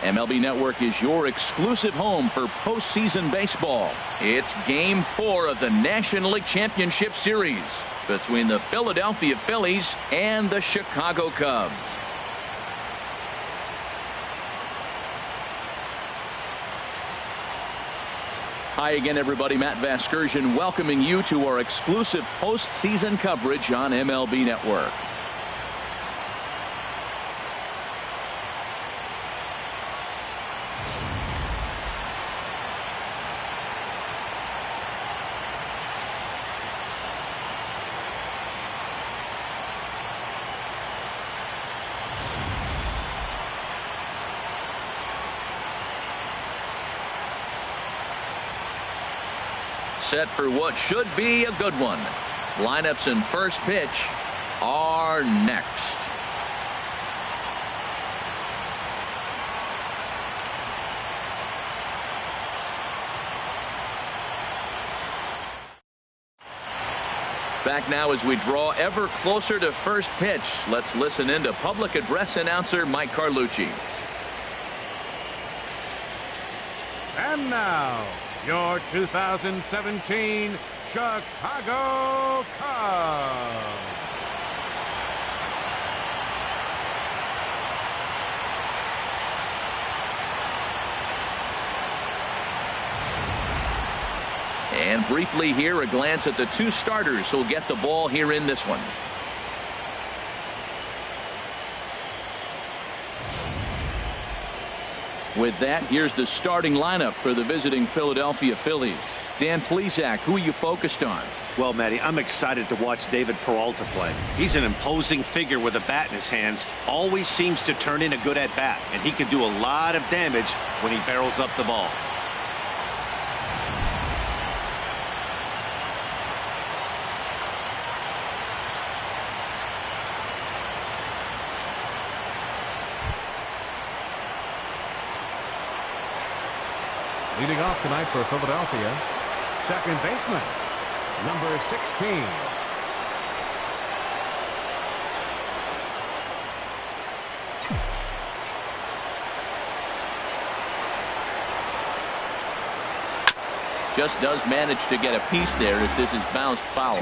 MLB Network is your exclusive home for postseason baseball. It's Game 4 of the National League Championship Series between the Philadelphia Phillies and the Chicago Cubs. Hi again, everybody. Matt Vasgersian welcoming you to our exclusive postseason coverage on MLB Network. Set for what should be a good one. Lineups and first pitch are next. Back now as we draw ever closer to first pitch. Let's listen in to public address announcer Mike Carlucci. And now, your 2017 Chicago Cubs. And briefly here, a glance at the two starters who'll get the ball here in this one. With that, here's the starting lineup for the visiting Philadelphia Phillies. Dan Plesac, who are you focused on? Well, Matty, I'm excited to watch David Peralta play. He's an imposing figure with a bat in his hands, always seems to turn in a good at-bat, and he can do a lot of damage when he barrels up the ball. Leading off tonight for Philadelphia, second baseman, number 16. Just does manage to get a piece there as this is bounced foul.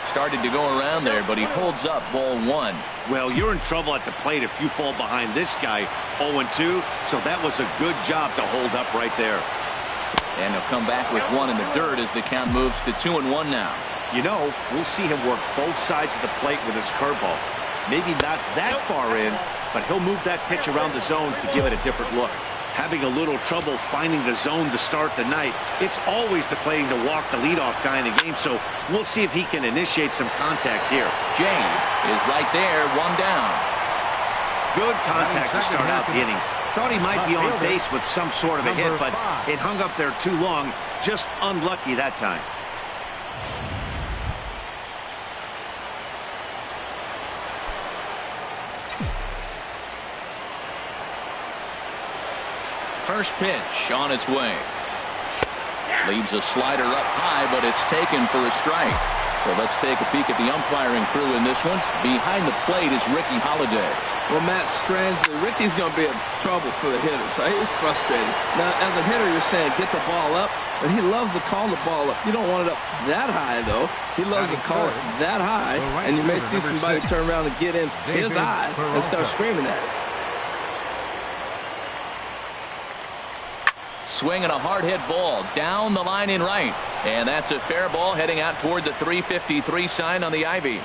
Started to go around there, but he holds up ball one. Well, you're in trouble at the plate if you fall behind this guy 0-2, so that was a good job to hold up right there. And he'll come back with one in the dirt as the count moves to 2-1 now. You know, we'll see him work both sides of the plate with his curveball. Maybe not that far in, but he'll move that pitch around the zone to give it a different look. Having a little trouble finding the zone to start the night. It's always deflating to walk the leadoff guy in the game, so we'll see if he can initiate some contact here. Jay is right there, one down. Good contact to start out the inning. Thought he might be on base with some sort of a hit, but it hung up there too long. Just unlucky that time. First pitch on its way. Leaves a slider up high, but it's taken for a strike. So let's take a peek at the umpiring crew in this one. Behind the plate is Ricky Holiday. Well, Matt, strangely, Ricky's going to be in trouble for the hitter, so he's frustrated. Now, as a hitter, you're saying get the ball up, but he loves to call the ball up. You don't want it up that high, though. He loves to call it that high, and you may see somebody turn around and get in his eye and start screaming at it. Swinging a hard hit ball down the line in right. And that's a fair ball heading out toward the 353 sign on the ivy.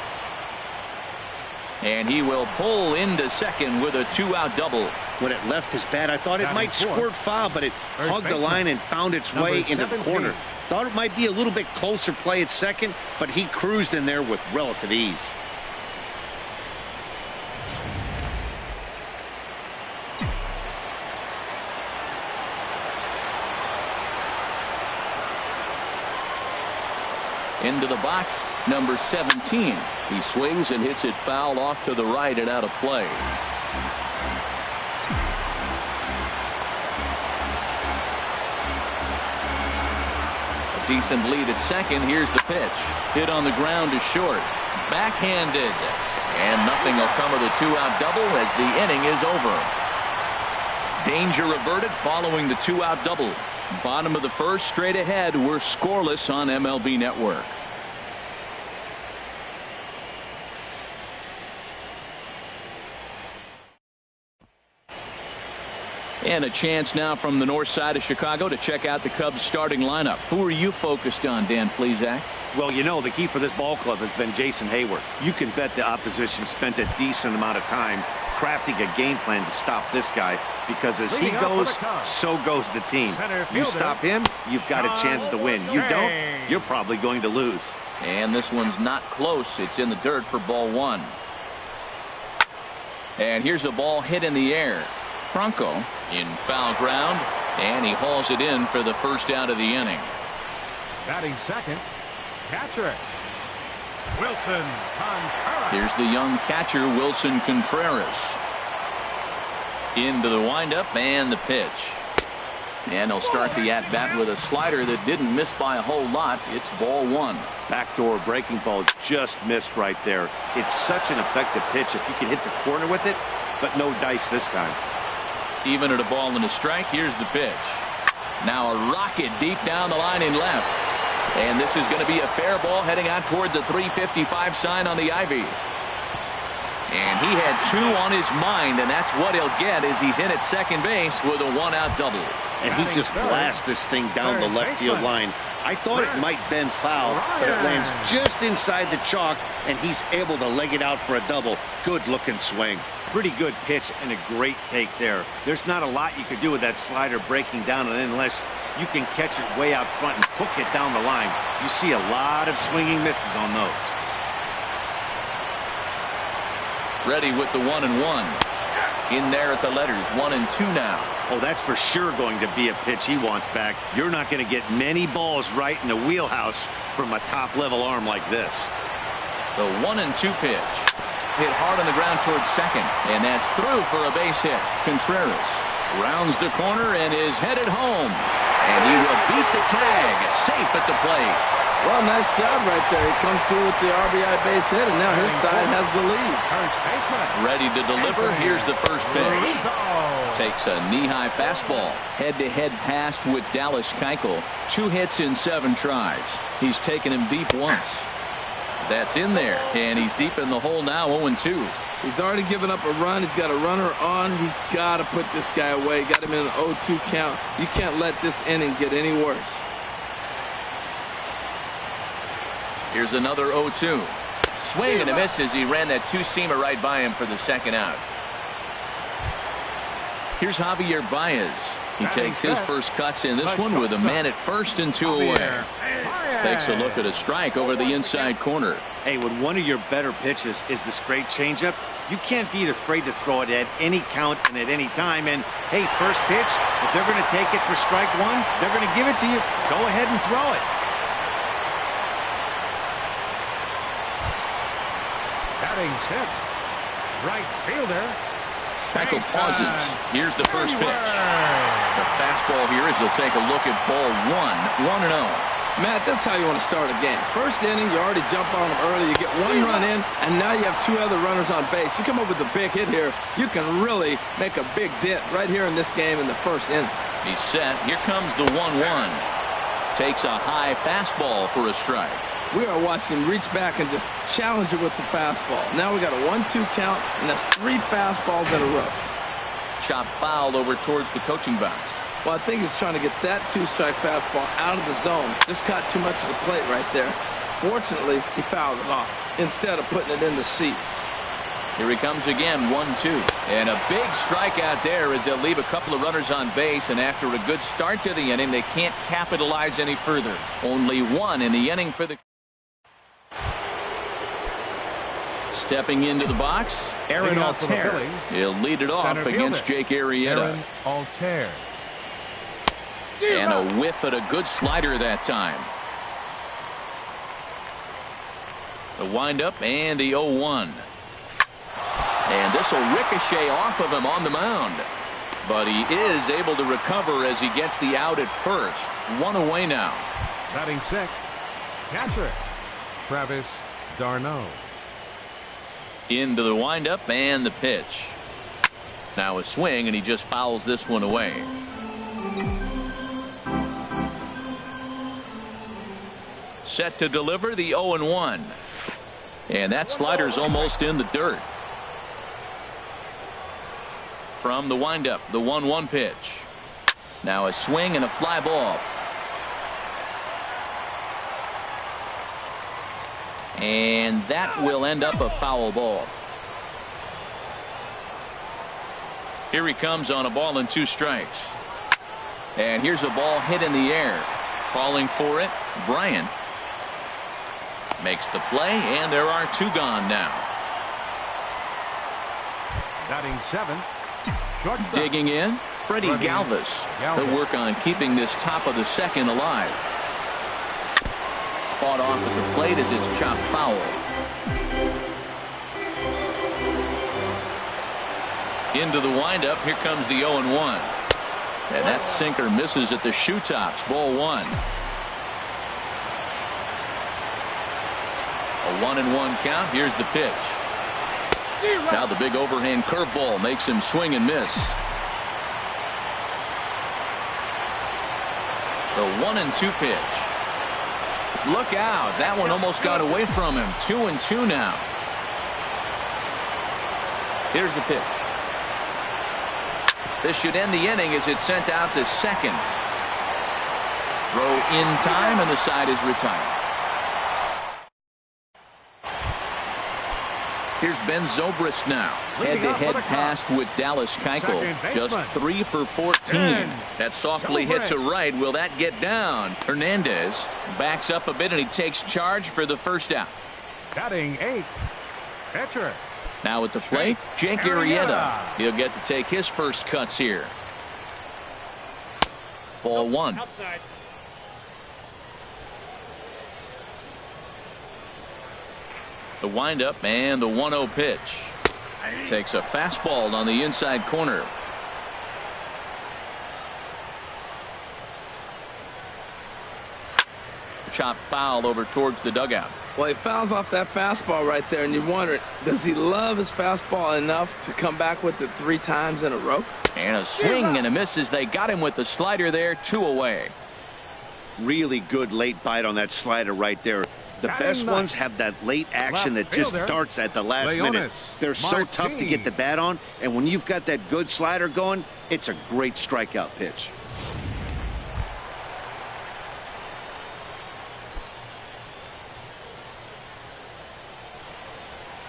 And he will pull into second with a 2-out double. When it left his bat, I thought it might squirt foul, but it hugged the line and found its way into the corner. Thought it might be a little bit closer play at second, but he cruised in there with relative ease. Into the box, number 17. He swings and hits it foul off to the right and out of play. A decent lead at second. Here's the pitch. Hit on the ground to short. backhanded. And nothing will come of the two-out double as the inning is over. Danger averted following the two-out double. Bottom of the first, straight ahead. We're scoreless on MLB Network. And a chance now from the north side of Chicago to check out the Cubs starting lineup. Who are you focused on, Dan Plesac? Well, you know, the key for this ball club has been Jason Hayward. You can bet the opposition spent a decent amount of time crafting a game plan to stop this guy, because as he goes, so goes the team. You stop him, you've got a chance to win. You don't, you're probably going to lose. And this one's not close. It's in the dirt for ball one. And here's a ball hit in the air. Franco in foul ground, and he hauls it in for the first out of the inning. Batting second, catcher Wilson Contreras. Here's the young catcher Wilson Contreras. Into the windup and the pitch. And he'll start the at-bat with a slider that didn't miss by a whole lot. It's ball one. Backdoor breaking ball just missed right there. It's such an effective pitch if you can hit the corner with it, but no dice this time. Even at a ball and a strike, here's the pitch. Now a rocket deep down the line in left. And this is going to be a fair ball heading out toward the 355 sign on the ivy. And he had two on his mind, and that's what he'll get as he's in at second base with a one-out double. And he just blasts this thing down the left field line. I thought it might bend foul, but it lands just inside the chalk, and he's able to leg it out for a double. Good-looking swing. Pretty good pitch and a great take there. There's not a lot you could do with that slider breaking down, and unless you can catch it way out front and hook it down the line. You see a lot of swinging misses on those. Ready with the 1-1. In there at the letters, 1-2 now. Oh, that's for sure going to be a pitch he wants back. You're not going to get many balls right in the wheelhouse from a top-level arm like this. The 1-2 pitch. Hit hard on the ground towards second, and that's through for a base hit. Contreras rounds the corner and is headed home, and he will beat the tag, safe at the plate. Well, nice job right there. He comes through with the RBI base hit, and now his side has the lead. Ready to deliver. Here's the first pitch. Takes a knee-high fastball. Head-to-head passed with Dallas Keuchel. 2 hits in 7 tries. He's taken him deep once. That's in there, and he's deep in the hole now, 0-2. He's already given up a run. He's got a runner on. He's got to put this guy away. Got him in an 0-2 count. You can't let this inning get any worse. Here's another 0-2. Swing and a miss as he ran that two-seamer right by him for the second out. Here's Javier Baez. He takes his first cuts in this one with a man at first and 2 away. Takes a look at a strike over the inside corner. Hey, when one of your better pitches is the straight changeup, you can't be afraid to throw it at any count and at any time. And, hey, first pitch, if they're going to take it for strike one, they're going to give it to you. Go ahead and throw it. Batting sixth, right fielder. Keuchel pauses. Here's the first pitch. The fastball here as they'll take a look at ball one. 1-0. Matt, this is how you want to start a game. First inning, you already jump on them early. You get 1 run in, and now you have 2 other runners on base. You come up with a big hit here, you can really make a big dent right here in this game in the first inning. He's set. Here comes the 1-1. Takes a high fastball for a strike. We are watching him reach back and just challenge it with the fastball. Now we got a 1-2 count, and that's 3 fastballs in a row. Chop fouled over towards the coaching box. Well, I think he's trying to get that 2-strike fastball out of the zone. Just caught too much of the plate right there. Fortunately, he fouled it off instead of putting it in the seats. Here he comes again, 1-2. And a big strikeout there as they'll leave a couple of runners on base, and after a good start to the inning, they can't capitalize any further. Only 1 in the inning for the... Stepping into the box, Aaron Altair. He'll lead it off against Jake Arrieta. Altair. And a whiff at a good slider that time. The windup and the 0-1. And this will ricochet off of him on the mound. But he is able to recover as he gets the out at first. 1 away now. Batting sixth, catcher Travis d'Arnaud. Into the windup and the pitch. Now a swing, and he just fouls this one away. Set to deliver the 0-1. And that slider's almost in the dirt. From the windup, the 1-1 pitch. Now a swing and a fly ball. And that will end up a foul ball. Here he comes on a ball and 2 strikes. And here's a ball hit in the air. Calling for it, Bryant. Makes the play, and there are 2 gone now. Batting 7th, shortstop. Digging in, Freddie Galvis. He'll work on keeping this top of the second alive. Fought off at the plate as it's chopped foul. Into the windup. Here comes the 0-1. And that sinker misses at the shoe tops. Ball 1. A 1-1 count. Here's the pitch. Now the big overhand curveball makes him swing and miss. The 1-2 pitch. Look out. That one almost got away from him. 2-2 now. Here's the pitch. This should end the inning as it's sent out to second. Throw in time, and the side is retired. Here's Ben Zobrist now. Head-to-head pass with Dallas Keuchel. Just 3 for 14. That softly hit to right. Will that get down? Hernandez backs up a bit, and he takes charge for the first out. Batting 8th, pitcher. Now at the plate, Jake Arrieta. He'll get to take his first cuts here. Ball 1. Outside. The windup and the 1-0 pitch. Takes a fastball on the inside corner. Chop foul over towards the dugout. Well, he fouls off that fastball right there, and you wonder, does he love his fastball enough to come back with it 3 times in a row? And a swing and a miss as they got him with the slider there. 2 away. Really good late bite on that slider right there. The best ones have that late action that just darts at the last minute. They're so tough to get the bat on, and when you've got that good slider going, it's a great strikeout pitch.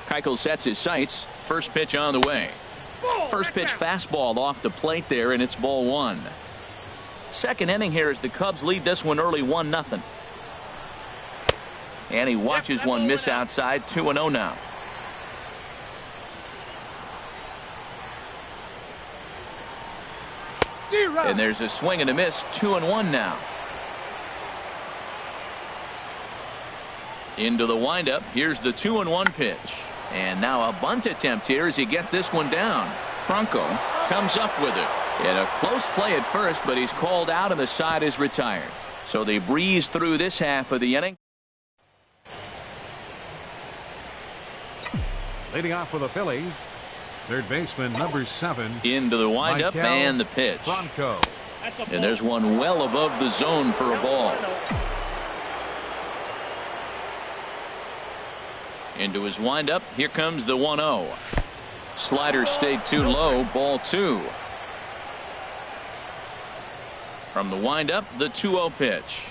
Keuchel sets his sights. First pitch on the way. First pitch fastball off the plate there, and it's ball 1. Second inning here as the Cubs lead this one early 1-0. And he watches one miss outside. 2-0 now. And there's a swing and a miss. 2-1 now. Into the windup. Here's the 2-1 pitch. And now a bunt attempt here as he gets this one down. Franco comes up with it. And a close play at first, but he's called out and the side is retired. So they breeze through this half of the inning. Leading off for the Phillies, third baseman number 7. Into the windup and the pitch. Franco. And there's one well above the zone for a ball. Into his windup. Here comes the 1-0. Slider stayed too low. Ball 2. From the windup, the 2-0 pitch.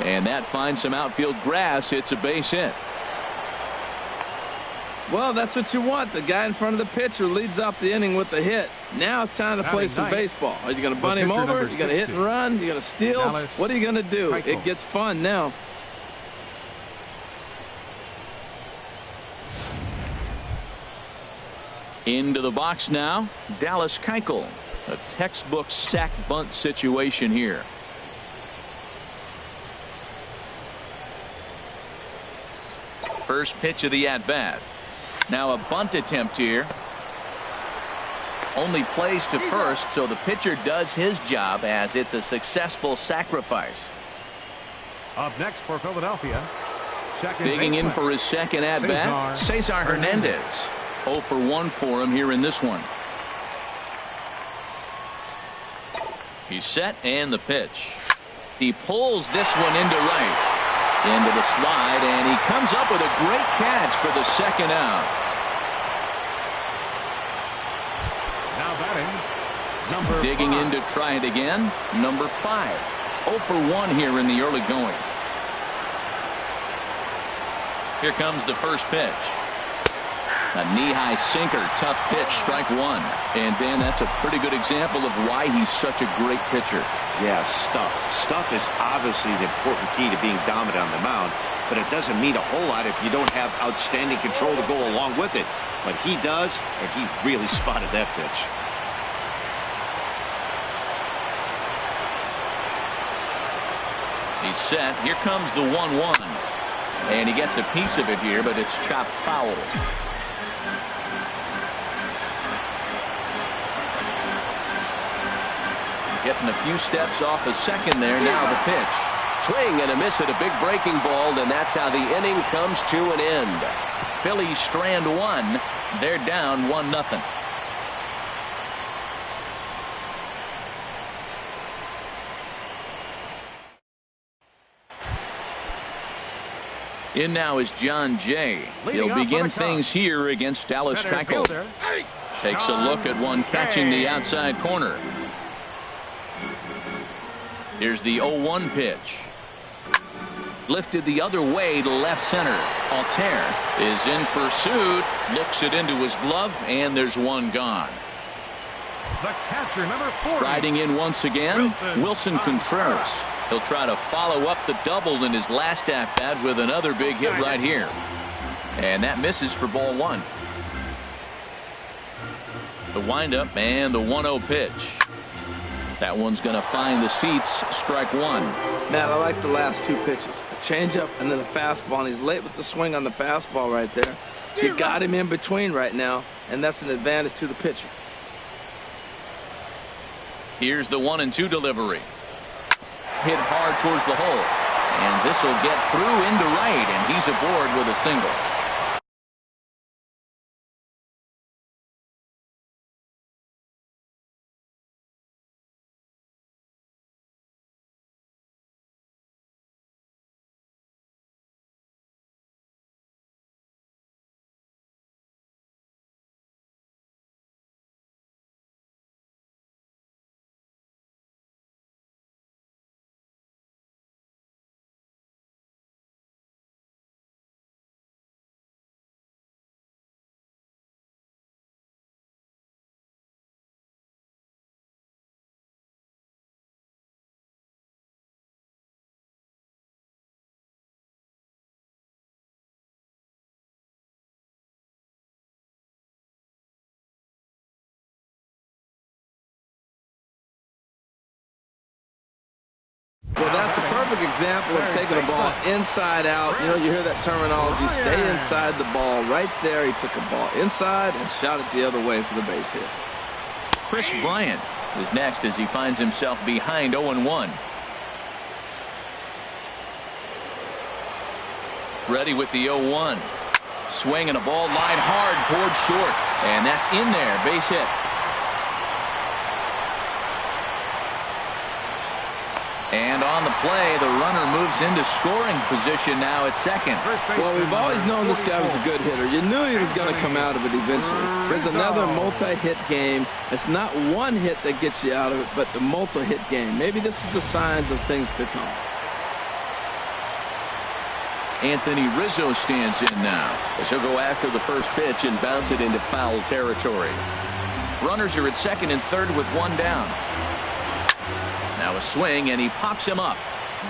And that finds some outfield grass. It's a base hit. Well, that's what you want. The guy in front of the pitcher leads off the inning with a hit. Now it's time to play some baseball. Are you going to bunt him over? Are you going to hit and run? Are you going to steal? What are you going to do? It gets fun now. Into the box now, Dallas Keuchel. A textbook sack bunt situation here. First pitch of the at-bat. Now a bunt attempt here. Only plays to first, so the pitcher does his job as it's a successful sacrifice. Up next for Philadelphia, Digging in for his second at-bat, Cesar Hernandez. 0 for 1 for him here in this one. He's set, and the pitch. He pulls this one into right. Into the slide, and he comes up with a great catch for the second out. Now batting, Digging in to try it again, number 5. 0 for 1 here in the early going. Here comes the first pitch. A knee-high sinker, tough pitch, strike one. And, Dan, that's a pretty good example of why he's such a great pitcher. Yeah, stuff. Stuff is obviously the important key to being dominant on the mound, but it doesn't mean a whole lot if you don't have outstanding control to go along with it. But he does, and he really spotted that pitch. He's set. Here comes the 1-1. And he gets a piece of it here, but it's chopped foul. Getting a few steps off a second there. Now the pitch. Swing and a miss at a big breaking ball, and that's how the inning comes to an end. Phillies strand one. They're down 1-0. In now is John Jay. He'll begin things here against Dallas Keuchel. Takes a look at one catching the outside corner. Here's the 0-1 pitch. Lifted the other way to left center. Altair is in pursuit. Looks it into his glove, and there's one gone. the catcher, number 40. Riding in once again, Wilson Contreras. He'll try to follow up the double in his last at-bat with another big hit right here. And that misses for ball one. The windup and the 1-0 pitch. That one's going to find the seats. Strike one. Matt, I like the last two pitches. A changeup and then a fastball. And he's late with the swing on the fastball right there. You got him in between right now, and that's an advantage to the pitcher. Here's the 1-2 delivery. Hit hard towards the hole. And this will get through into right, and he's aboard with a single. Well, that's a perfect example of taking a ball inside out. You know, you hear that terminology, stay inside the ball. Right there, he took a ball inside and shot it the other way for the base hit. Chris Bryant is next as he finds himself behind 0-1. Ready with the 0-1. Swing and a ball line hard towards short. And that's in there. Base hit. And on the play, the runner moves into scoring position now at second. Well, we've always known this guy was a good hitter. You knew he was going to come out of it eventually. There's another multi-hit game. It's not one hit that gets you out of it, but the multi-hit game. Maybe this is the signs of things to come. Anthony Rizzo stands in now As he'll go after the first pitch and bounce it into foul territory. Runners are at second and third with one down. Now a swing, and he pops him up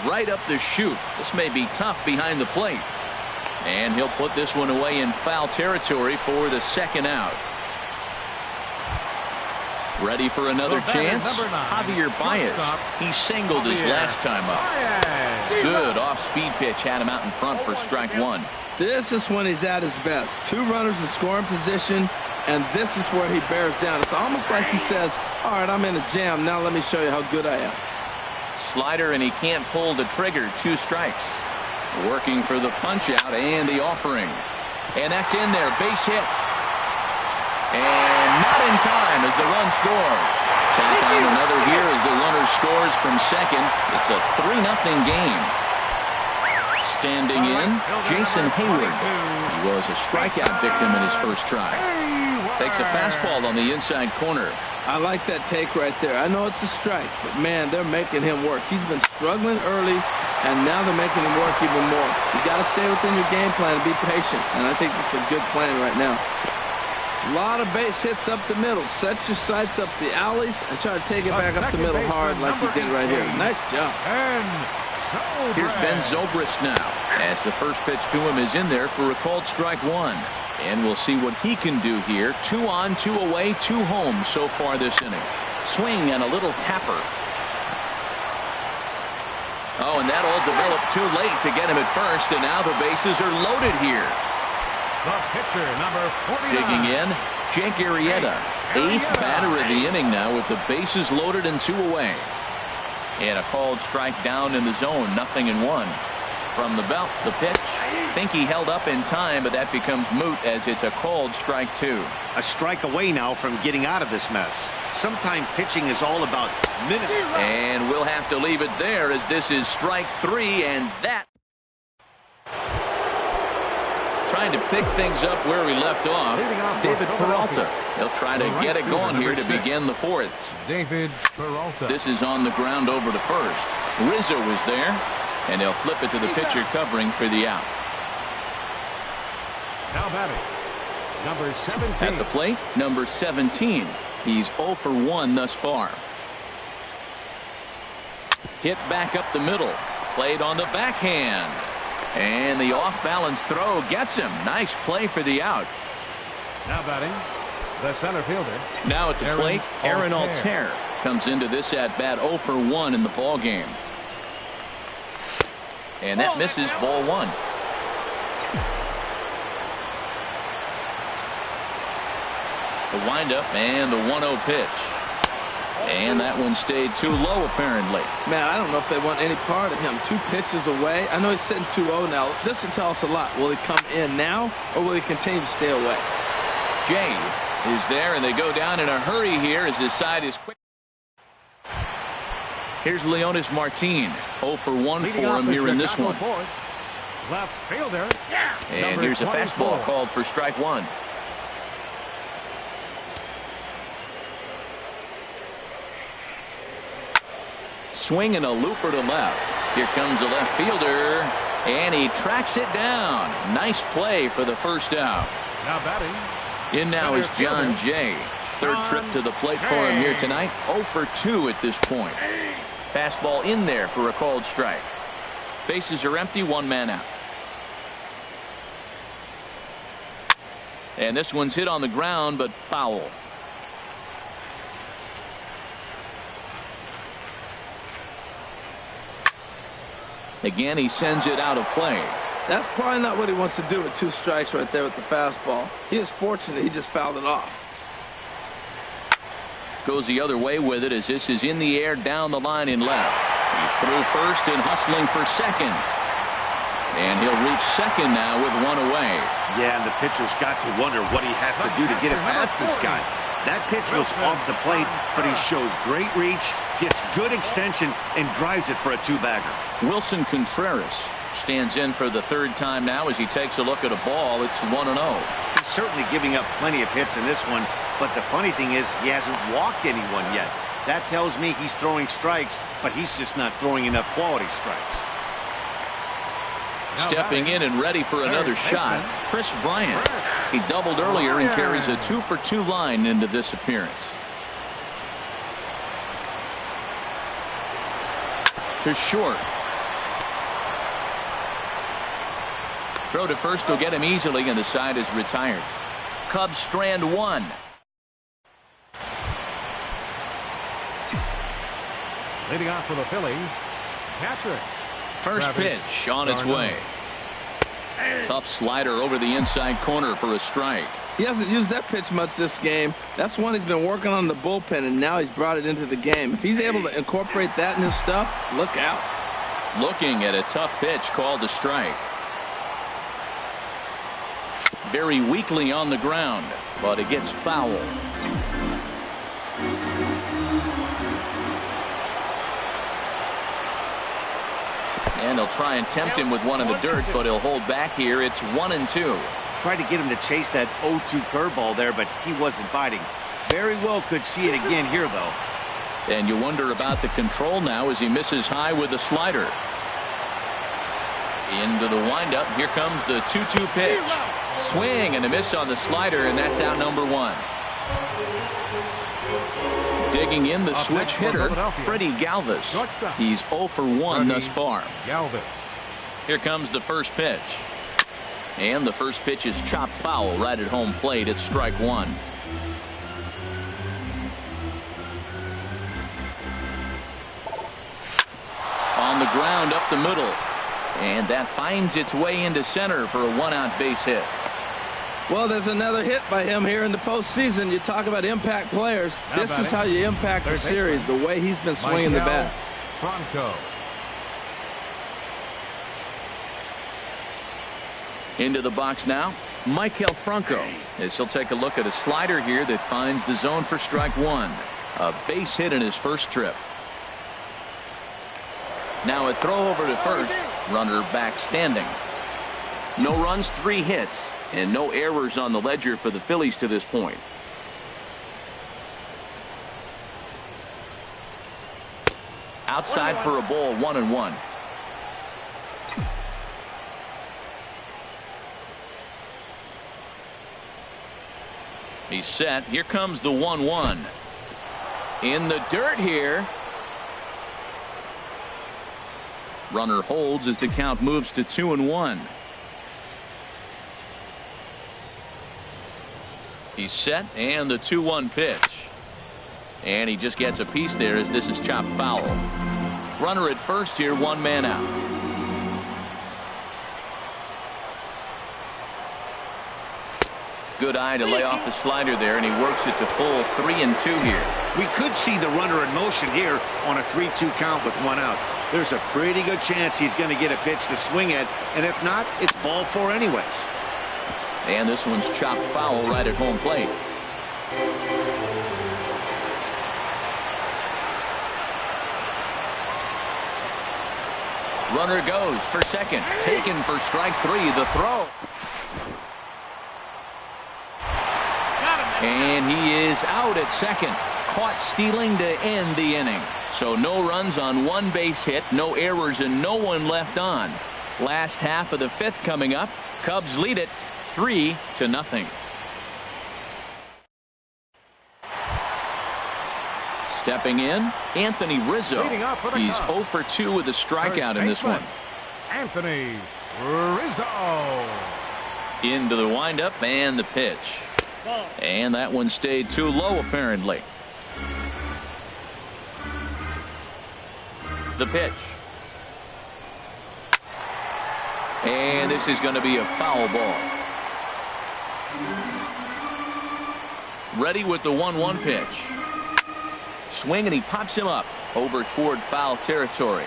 right up the chute. This may be tough behind the plate. And he'll put this one away in foul territory for the second out. Ready for another chance? Javier Baez. He singled his last time up. Good off-speed pitch had him out in front for strike one. This is when he's at his best. Two runners in scoring position, and this is where he bears down. It's almost like he says, all right, I'm in a jam. Now let me show you how good I am. Slider, and he can't pull the trigger. 2 strikes. Working for the punch out and the offering. And that's in there. Base hit. And not in time as the run scores. Tack on another here as the runner scores from second. It's a 3-0 game. Standing in, Jason Hayward. He was a strikeout victim in his first try. Takes a fastball on the inside corner. I like that take right there. I know it's a strike, but man, they're making him work. He's been struggling early, and now they're making him work even more. You got to stay within your game plan and be patient, and I think this is a good plan right now. A lot of base hits up the middle. Set your sights up the alleys and try to take it back up the middle hard like you did right here. Nice job. Here's Ben Zobrist now, as the first pitch to him is in there for a called strike one. And we'll see what he can do here. 2 on, 2 away, 2 home so far this inning. Swing and a little tapper. Oh, and that all developed too late to get him at first, and now the bases are loaded here. The pitcher, number 49. Digging in, Jake Arrieta, 8th batter of the inning now with the bases loaded and 2 away. And a called strike down in the zone, 0-1. From the belt, the pitch. Think he held up in time, but that becomes moot as it's a called strike 2. A strike away now from getting out of this mess. Sometimes pitching is all about minutes. And we'll have to leave it there as this is strike 3, and that. Trying to pick things up where we left off, David Peralta. He'll try to get it going here to begin the 4th. David Peralta. This is on the ground over to first. Rizzo was there, and they'll flip it to the pitcher covering for the out. Now batting, number 17. At the plate, number 17. He's 0 for 1 thus far. Hit back up the middle. Played on the backhand. And the off-balance throw gets him. Nice play for the out. Now batting, the center fielder. Now at the plate, Aaron Altair comes into this at-bat 0 for 1 in the ball game. And that misses, ball 1. The windup and the 1-0 pitch. And that one stayed too low, apparently. Man, I don't know if they want any part of him. 2 pitches away. I know he's sitting 2-0 now. This will tell us a lot. Will he come in now, or will he continue to stay away? Jay is there, and they go down in a hurry here as his side is quick. Here's Leonis Martin. 0 for 1 for him here in this one. Left fielder. And here's a fastball called for strike 1. Swing and a looper to left. Here comes the left fielder, and he tracks it down. Nice play for the first out. Now batting. In now is John Jay. 3rd trip to the plate for him here tonight. 0 for 2 at this point. Fastball in there for a called strike. Bases are empty, 1 man out. And this one's hit on the ground, but foul. Again, he sends it out of play. That's probably not what he wants to do with 2 strikes right there with the fastball. He is fortunate he just fouled it off. Goes the other way with it as this is in the air down the line in left. He's through first and hustling for second. And he'll reach second now with 1 away. Yeah, and the pitcher's got to wonder what he has to do to get it past this guy. That pitch was off the plate, but he showed great reach, gets good extension, and drives it for a 2-bagger. Wilson Contreras stands in for the 3rd time now as he takes a look at a ball. It's 1-0. He's certainly giving up plenty of hits in this one, but the funny thing is he hasn't walked anyone yet. That tells me he's throwing strikes, but he's just not throwing enough quality strikes. Stepping in and ready for another shot, Chris Bryant. He doubled earlier and carries a 2 for 2 line into this appearance. To short. Throw to first will get him easily, and the side is retired. Cubs strand 1. Leading off for the Phillies, Patrick. First pitch on its way. Tough slider over the inside corner for a strike. He hasn't used that pitch much this game. That's one he's been working on the bullpen, and now he's brought it into the game. If he's able to incorporate that in his stuff, look out. Looking at a tough pitch called a strike. Very weakly on the ground, but it gets foul. And he'll try and tempt him with one in the dirt, but he'll hold back here. It's 1-2. Tried to get him to chase that 0-2 curveball there, but he wasn't biting. Very well could see it again here, though. And you wonder about the control now as he misses high with the slider. Into the windup. Here comes the 2-2 pitch. Swing and a miss on the slider, and that's out number 1. Digging in the switch hitter, Freddie Galvis. He's 0 for 1 thus far. Here comes the first pitch. And the first pitch is chopped foul right at home plate. It's strike 1. On the ground up the middle. And that finds its way into center for a 1-out base hit. Well, there's another hit by him here in the postseason. You talk about impact players. This is how you impact the series, the way he's been swinging the bat. Franco. Into the box now, Maikel Franco, as he'll take a look at a slider here that finds the zone for strike 1. A base hit in his first trip. Now a throw over to first. Runner back standing. No runs, 3 hits, and no errors on the ledger for the Phillies to this point. Outside for a ball, 1-1. He's set. Here comes the 1-1. In the dirt here. Runner holds as the count moves to 2-1. He's set, and the 2-1 pitch. And he just gets a piece there as this is chopped foul. Runner at first here, 1 man out. Good eye to lay off the slider there, and he works it to full 3-2 here. We could see the runner in motion here on a 3-2 count with 1 out. There's a pretty good chance he's going to get a pitch to swing at, and if not, it's ball 4 anyways. And this one's chopped foul right at home plate. Runner goes for second, taken for strike 3. The throw. And he is out at second. Caught stealing to end the inning. So no runs on 1 base hit, no errors, and no one left on. Last half of the 5th coming up. Cubs lead it 3-0. Stepping in, Anthony Rizzo. He's 0 for 2 with a strikeout in this one. Anthony Rizzo. Into the windup and the pitch. And that one stayed too low apparently. The pitch. And this is going to be a foul ball. Ready with the 1-1 pitch. Swing, and he pops him up over toward foul territory.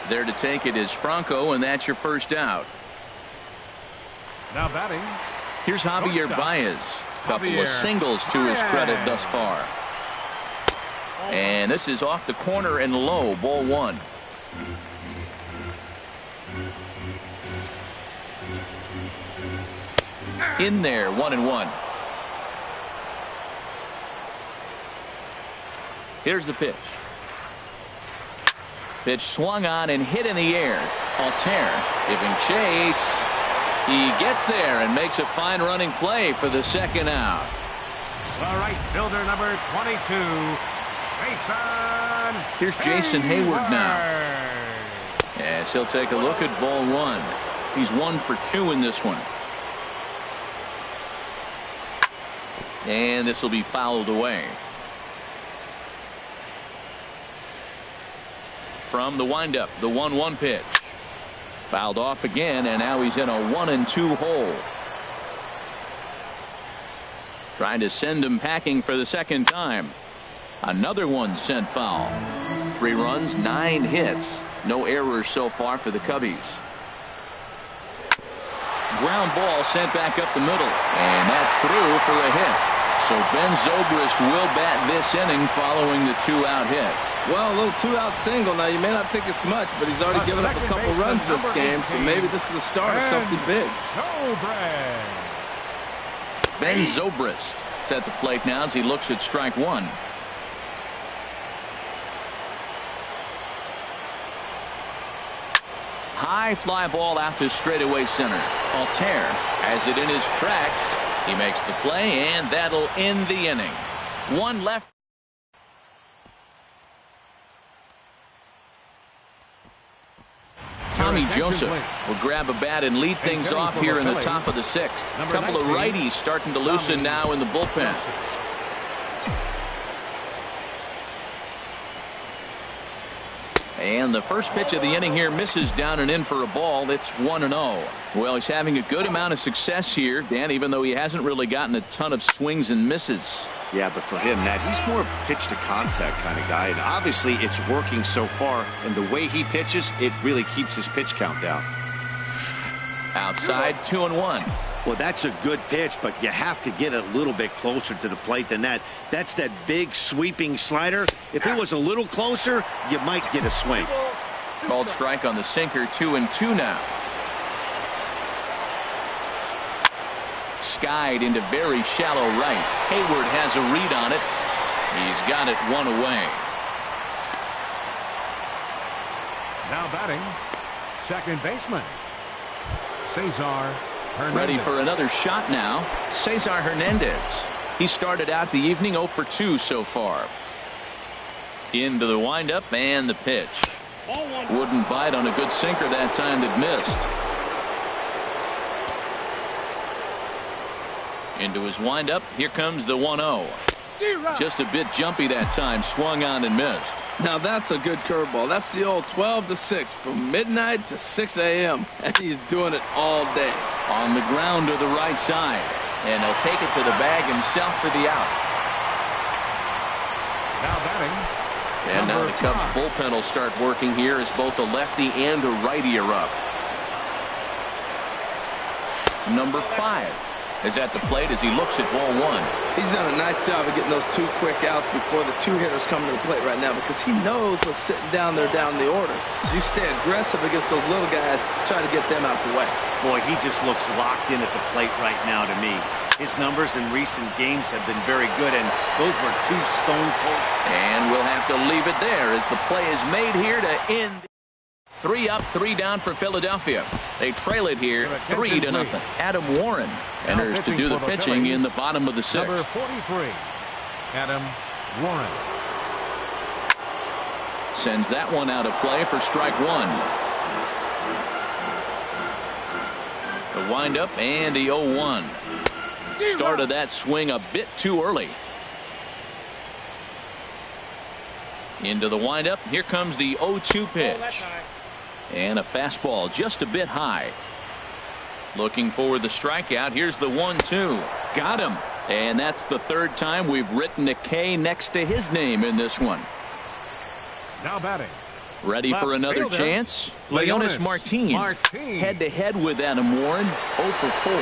There to take it is Franco, and that's your first out. Now batting. Here's Javier Baez. Couple of singles to his credit thus far. And this is off the corner and low, ball 1. In there, 1-1. Here's the pitch. Pitch swung on and hit in the air. Altair giving chase. He gets there and makes a fine running play for the second out. All right, fielder number 22, Jason. Here's Jason Hayward now. As he'll take a look at ball 1. He's 1 for 2 in this one. And this will be fouled away. From the windup, the 1-1 pitch. Fouled off again, and now he's in a 1-2 hole. Trying to send him packing for the second time. Another one sent foul. 3 runs, 9 hits. No errors so far for the Cubbies. Ground ball sent back up the middle, and that's through for a hit. So Ben Zobrist will bat this inning following the 2-out hit. Well, a little 2-out single. Now, you may not think it's much, but he's already given up a couple runs this game, so maybe this is the start of something big. Ben Zobrist is at the plate now as he looks at strike 1. High fly ball out to straightaway center. Altair has it in his tracks. He makes the play, and that'll end the inning. 1 left. Tommy Joseph will grab a bat and lead things off here in the top of the 6th. A couple of righties starting to loosen now in the bullpen. And the first pitch of the inning here misses down and in for a ball. It's 1-0. Well, he's having a good amount of success here, Dan, even though he hasn't really gotten a ton of swings and misses. Yeah, but for him, Matt, he's more of a pitch to contact kind of guy, and obviously it's working so far, and the way he pitches, it really keeps his pitch count down. Outside, 2-1. Well, that's a good pitch, but you have to get a little bit closer to the plate than that. That's that big sweeping slider. If it was a little closer, you might get a swing. Called strike on the sinker, 2-2 now. Skied into very shallow right. Hayward has a read on it. He's got it 1 away. Now batting, second baseman, Cesar Hernandez. Ready for another shot now. Cesar Hernandez. He started out the evening 0 for 2 so far. Into the windup and the pitch. Wouldn't bite on a good sinker that time that missed. Into his windup. Here comes the 1-0. Just a bit jumpy that time. Swung on and missed. Now that's a good curveball. That's the old 12 to 6 from midnight to 6 a.m. and he's doing it all day. On the ground to the right side, and he'll take it to the bag himself for the out. Now batting, and now the Cubs bullpen will start working here as both a lefty and a righty are up. Number 5 is at the plate as he looks at ball 1. He's done a nice job of getting those 2 quick outs before the 2 hitters come to the plate right now, because he knows what's sitting down there down the order. So you stay aggressive against those little guys, try to get them out the way. Boy, he just looks locked in at the plate right now to me. His numbers in recent games have been very good, and those were 2 stone cold. And we'll have to leave it there as the play is made here to end. 3 up, 3 down for Philadelphia. They trail it here 3-0. Adam Warren enters to do the pitching in the bottom of the 6th. Number 43, Adam Warren. Sends that one out of play for strike 1. The windup and the 0-1. Started that swing a bit too early. Into the windup. Here comes the 0-2 pitch. And a fastball just a bit high. Looking for the strikeout. Here's the 1-2. Got him. And that's the 3rd time we've written a K next to his name in this one. Now batting. Ready for another chance? Leonis Martin. Head to head with Adam Warren. 0 for 4.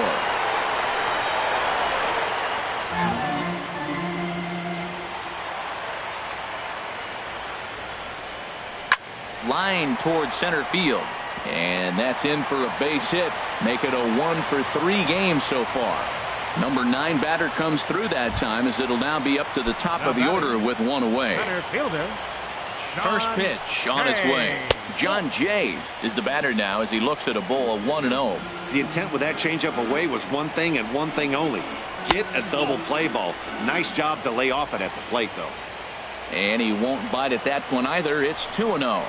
Line towards center field, and that's in for a base hit. Make it a 1 for 3 game so far. Number 9 batter comes through that time, as it'll now be up to the top of the order with 1 away. First pitch on its way. John Jay is the batter now as he looks at a ball of 1-0. The intent with that changeup away was one thing and one thing only: get a double play ball. Nice job to lay off it at the plate, though. And he won't bite at that one either. It's 2-0.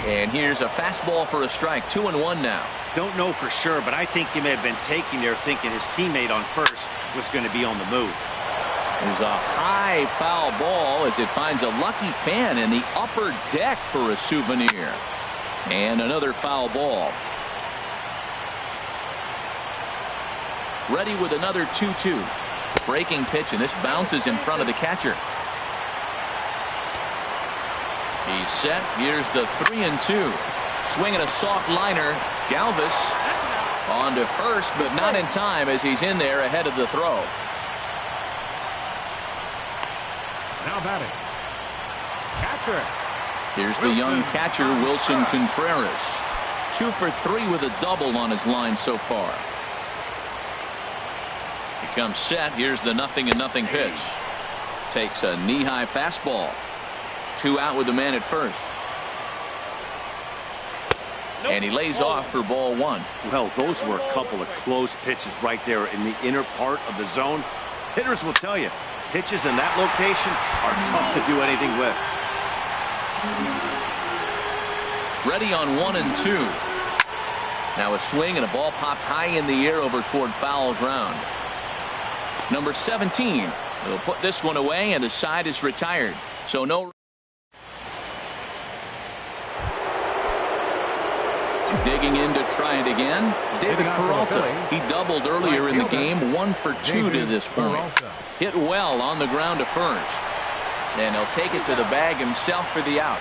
And here's a fastball for a strike. 2-1 now. Don't know for sure, but I think he may have been taking there thinking his teammate on first was going to be on the move. There's a high foul ball as it finds a lucky fan in the upper deck for a souvenir. And another foul ball. Ready with another 2-2. Breaking pitch, and this bounces in front of the catcher. He's set. Here's the 3-2. Swinging a soft liner. Galvis on to first, but not in time as he's in there ahead of the throw. Now batting. Catcher. Here's the young catcher, Wilson Contreras. 2 for 3 with a double on his line so far. He comes set. Here's the 0-0 pitch. Takes a knee-high fastball. 2 out with the man at first. And he lays off for ball 1. Well, those were a couple of close pitches right there in the inner part of the zone. Hitters will tell you, pitches in that location are tough to do anything with. Ready on 1-2. Now a swing and a ball popped high in the air over toward foul ground. Number 17 will put this one away, and the side is retired. So no. Digging in to try it again. David Peralta. He doubled earlier in the game. 1 for 2 to this point. Hit well on the ground to first. And he'll take it to the bag himself for the out.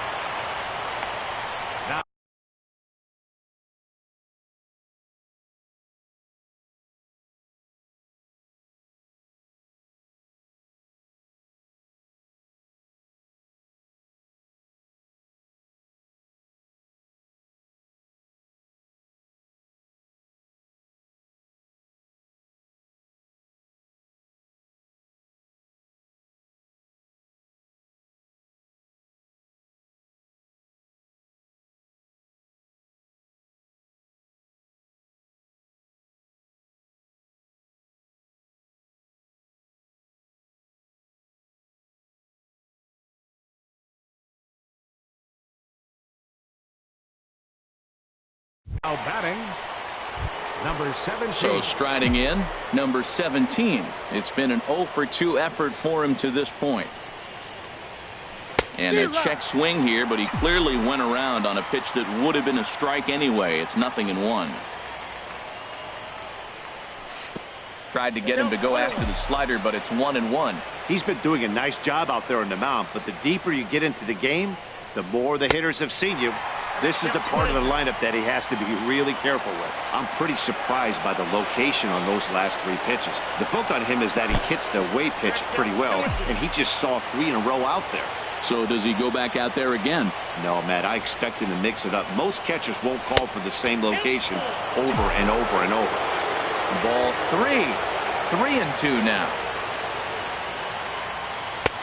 Now batting, number 17. So striding in, number 17. It's been an 0 for 2 effort for him to this point. And a check swing here, but he clearly went around on a pitch that would have been a strike anyway. It's 0-1. Tried to get him to go after the slider, but it's 1-1. He's been doing a nice job out there on the mound, but the deeper you get into the game, the more the hitters have seen you. This is the part of the lineup that he has to be really careful with. I'm pretty surprised by the location on those last 3 pitches. The book on him is that he hits the away pitch pretty well, and he just saw 3 in a row out there. So does he go back out there again? No, Matt, I expect him to mix it up. Most catchers won't call for the same location over and over and over. Ball 3. 3-2 now.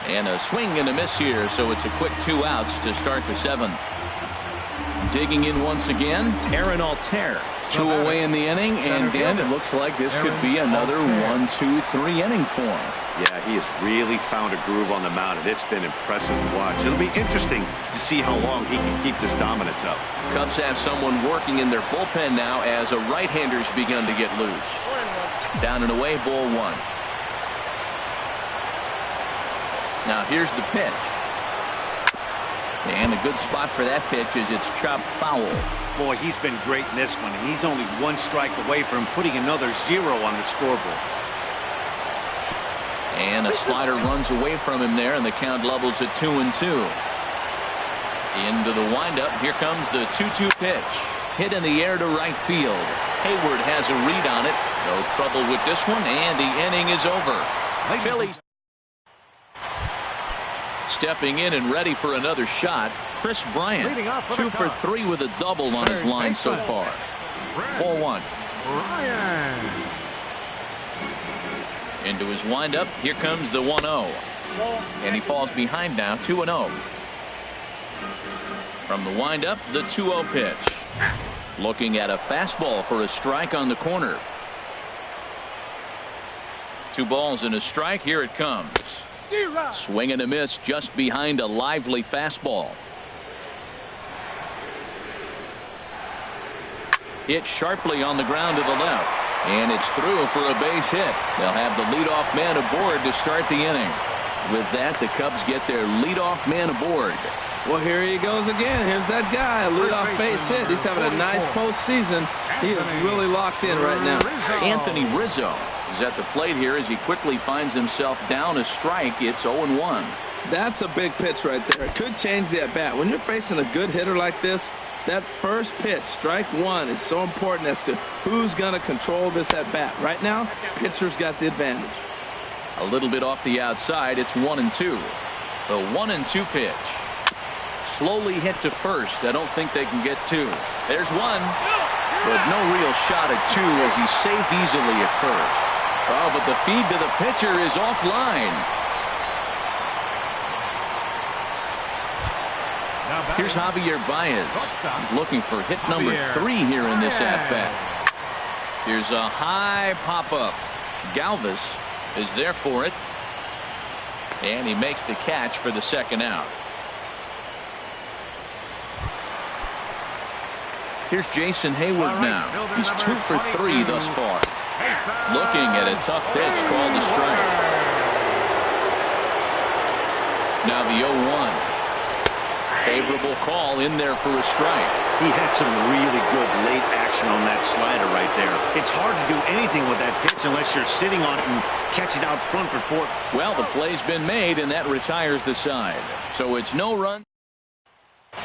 And a swing and a miss here, so it's a quick 2 outs to start the 7th. Digging in once again, Aaron Altair. 2 away in the inning, and Dan, it looks like this could be another 1-2-3 inning for him. Yeah, he has really found a groove on the mound, and it's been impressive to watch. It'll be interesting to see how long he can keep this dominance up. Cubs have someone working in their bullpen now as a right-hander's begun to get loose. Down and away, ball 1. Now here's the pitch. And a good spot for that pitch is it's chopped foul. Boy, he's been great in this one, and he's only 1 strike away from putting another 0 on the scoreboard. And a slider runs away from him there, and the count levels at 2-2. Into the windup. Here comes the 2-2 pitch. Hit in the air to right field. Hayward has a read on it. No trouble with this one, and the inning is over. Phillies stepping in and ready for another shot. Chris Bryant, 2 for 3 with a double on his line so far. Ball 1. Into his windup. Here comes the 1-0. And he falls behind now, 2-0. From the windup, the 2-0 pitch. Looking at a fastball for a strike on the corner. 2 balls and a strike. Here it comes. Swing and a miss just behind a lively fastball. Hit sharply on the ground to the left. And it's through for a base hit. They'll have the leadoff man aboard to start the inning. With that, the Cubs get their leadoff man aboard. Well, here he goes again. Here's that guy, a leadoff base hit. He's having a nice postseason. He is really locked in right now. Anthony Rizzo is at the plate here as he quickly finds himself down a strike. It's 0-1. That's a big pitch right there. It could change the at-bat. When you're facing a good hitter like this, that first pitch, strike one, is so important as to who's going to control this at-bat. Right now, pitcher's got the advantage. A little bit off the outside. It's 1-2. The 1-2 pitch. Slowly hit to first. I don't think they can get two. There's one, but no real shot at two as he's saved easily at first. Oh, but the feed to the pitcher is offline. Here's Javier Baez. He's looking for hit number 3 here in this at-bat. Here's a high pop-up. Galvis is there for it. And he makes the catch for the second out. Here's Jason Hayward now. He's 2 for 3 thus far. Looking at a tough pitch called a strike. Now the 0-1. Favorable call in there for a strike. He had some really good late action on that slider right there. It's hard to do anything with that pitch unless you're sitting on it and catch it out front before. Well, the play's been made, and that retires the side. So it's no run.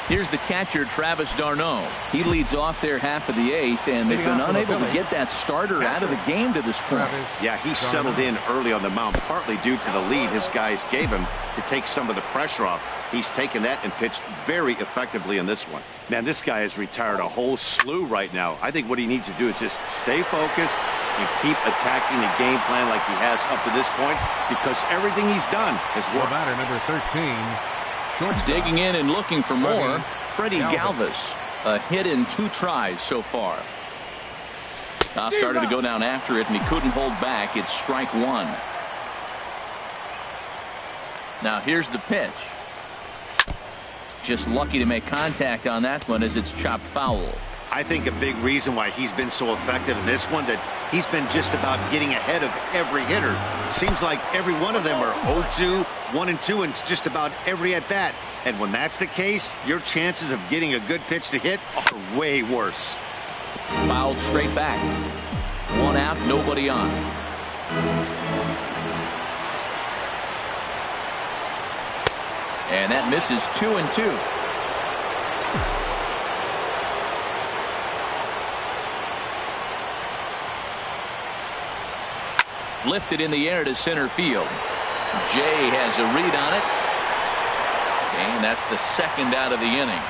Here's the catcher, Travis d'Arnaud. He leads off their half of the 8th, and they've been unable to get that starter out of the game to this point. Yeah, he settled in early on the mound, partly due to the lead his guys gave him to take some of the pressure off. He's taken that and pitched very effectively in this one. Man, this guy has retired a whole slew right now. I think what he needs to do is just stay focused and keep attacking the game plan like he has up to this point, because everything he's done has worked. Batter number 13. Digging in and looking for more, Freddie Galvis. A hit in 2 tries so far. Started to go down after it, and he couldn't hold back. It's strike 1. Now here's the pitch. Just lucky to make contact on that one as it's chopped foul. I think a big reason why he's been so effective in this one, that he's been just about getting ahead of every hitter. Seems like every one of them are 0-2, 1-2, and it's just about every at-bat. And when that's the case, your chances of getting a good pitch to hit are way worse. Fouled straight back. 1 out, nobody on. And that misses 2-2. Lifted in the air to center field. Jay has a read on it. And that's the second out of the inning.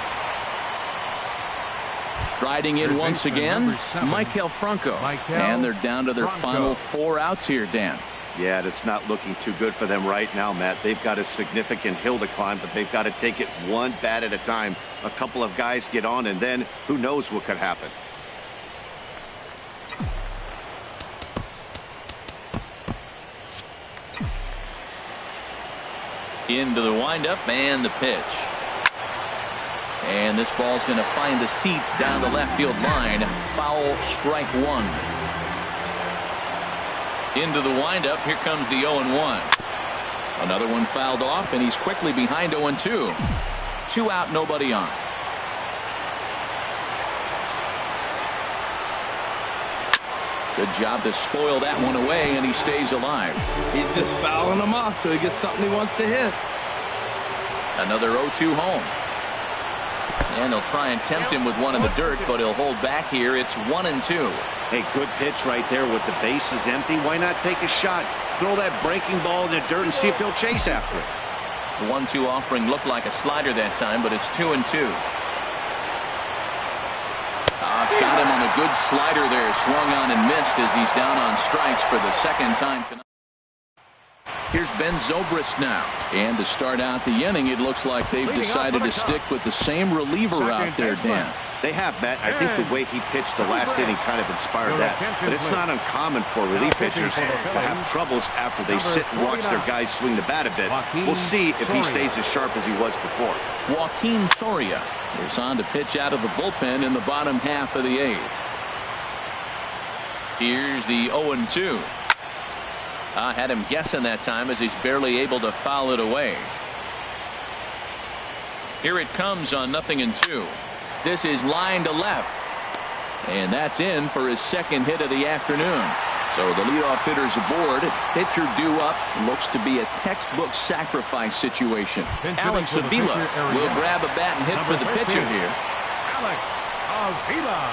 Striding in once again, Maikel Franco. And they're down to their final 4 outs here, Dan. Yeah, it's not looking too good for them right now, Matt. They've got a significant hill to climb, but they've got to take it one bat at a time. A couple of guys get on, and then who knows what could happen. Into the windup and the pitch. And this ball's going to find the seats down the left field line. Foul, strike 1. Into the windup. Here comes the 0-1. Another one fouled off, and he's quickly behind 0-2. 2 out, nobody on. Good job to spoil that one away, and he stays alive. He's just fouling them off till he gets something he wants to hit. Another 0-2 home. And they'll try and tempt him with one in the dirt, but he'll hold back here. It's 1-2. Hey, good pitch right there with the bases empty. Why not take a shot? Throw that breaking ball in the dirt and see if he'll chase after it. The 1-2 offering looked like a slider that time, but it's 2-2. Got him on a good slider there. Swung on and missed as he's down on strikes for the second time tonight. Here's Ben Zobrist now. And to start out the inning, it looks like they've decided to stick with the same reliever out there, Dan. They have, Matt. I think the way he pitched the last inning kind of inspired that. But it's not uncommon for relief pitchers to have troubles after they sit and watch their guys swing the bat a bit. We'll see if he stays as sharp as he was before. Joaquin Soria is on to pitch out of the bullpen in the bottom half of the 8th. Here's the 0-2. Had him guessing that time as he's barely able to foul it away. Here it comes on 0-2. This is line to left. And that's in for his second hit of the afternoon. So the leadoff hitter's aboard. Pitcher due up. Looks to be a textbook sacrifice situation. Alex Avila will grab a bat and hit for the pitcher here. Alex Avila.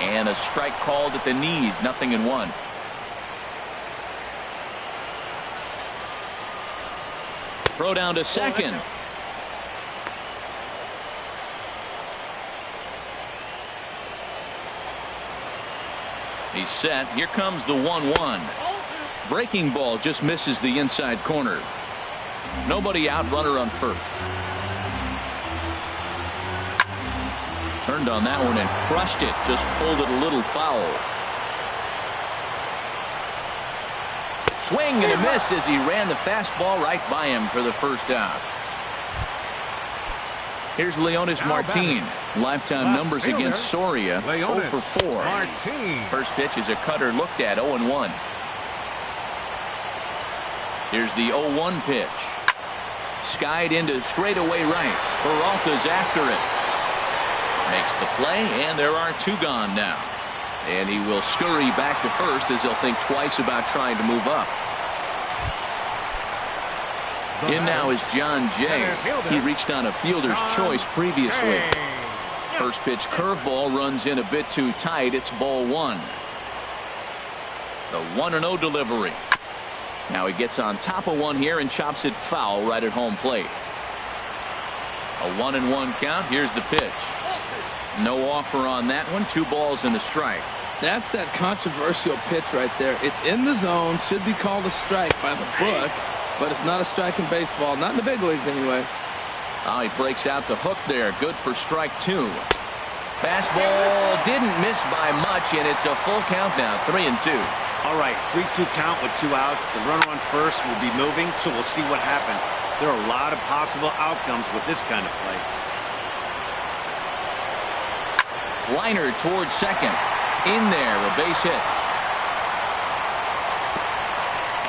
And a strike called at the knees. 0-1. Throw down to second. He's set. Here comes the 1-1. Breaking ball just misses the inside corner. Nobody out, runner on first. Turned on that one and crushed it. Just pulled it a little foul. Swing and a miss as he ran the fastball right by him for the first out. Here's Leonis Martin. Lifetime numbers against Soria. 0 for 4. First pitch is a cutter looked at. 0-1. Here's the 0-1 pitch. Skied into straightaway right. Peralta's after it. Makes the play, and there are 2 gone now. And he will scurry back to first as he'll think twice about trying to move up. In now is John Jay. He reached on a fielder's choice previously. First pitch curveball runs in a bit too tight. It's ball 1. The 1-0 delivery. Now he gets on top of one here and chops it foul right at home plate. A 1-1 count. Here's the pitch. No offer on that one. 2 balls and a strike. That's that controversial pitch right there. It's in the zone. Should be called a strike by the book. But it's not a strike in baseball. Not in the big leagues anyway. He breaks out the hook there. Good for strike 2. Fastball didn't miss by much, and it's a full count now. 3-2. All right, 3-2 count with 2 outs. The runner on first will be moving, so we'll see what happens. There are a lot of possible outcomes with this kind of play. Liner towards second. In there, a base hit.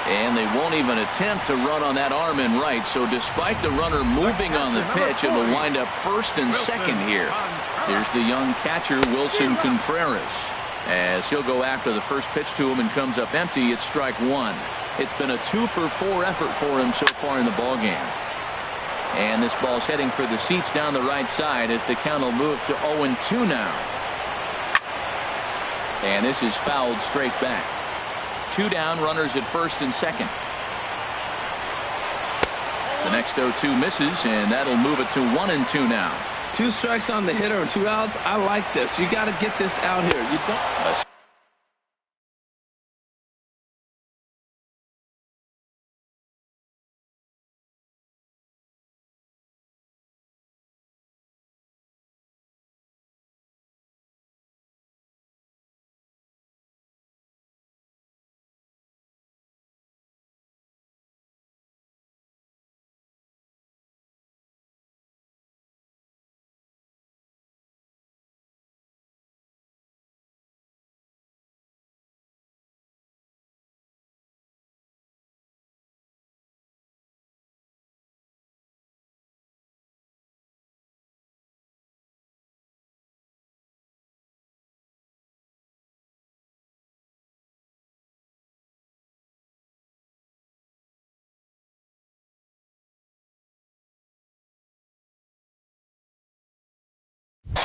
And they won't even attempt to run on that arm in right. So despite the runner moving on the pitch, it will wind up first and second here. Here's the young catcher, Wilson Contreras. As he'll go after the first pitch to him and comes up empty, it's strike 1. It's been a 2 for 4 effort for him so far in the ballgame. And this ball's heading for the seats down the right side as the count will move to 0-2 now. And this is fouled straight back. 2 down, runners at first and second. The next 0-2 misses, and that'll move it to 1-2 now. 2 strikes on the hitter and 2 outs. I like this. You got to get this out here. You don't.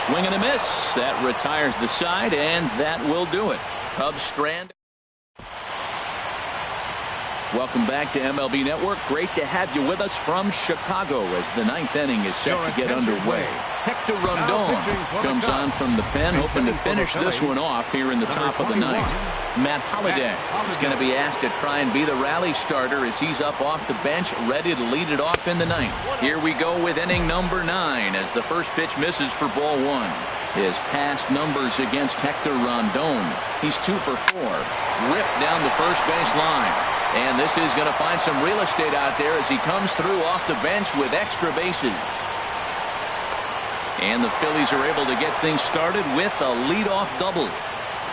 Swing and a miss. That retires the side, and that will do it. Cubs strand. Welcome back to MLB Network. Great to have you with us from Chicago as the 9th inning is set to get underway. Hector Rondon comes on from the pen, hoping to finish this one off here in the top of the 9th. Matt Holliday is going to be asked to try and be the rally starter as he's up off the bench, ready to lead it off in the 9th. Here we go with inning number 9 as the first pitch misses for ball 1. His past numbers against Hector Rondon. He's 2 for 4. Ripped down the first base line. And this is going to find some real estate out there as he comes through off the bench with extra bases. And the Phillies are able to get things started with a leadoff double.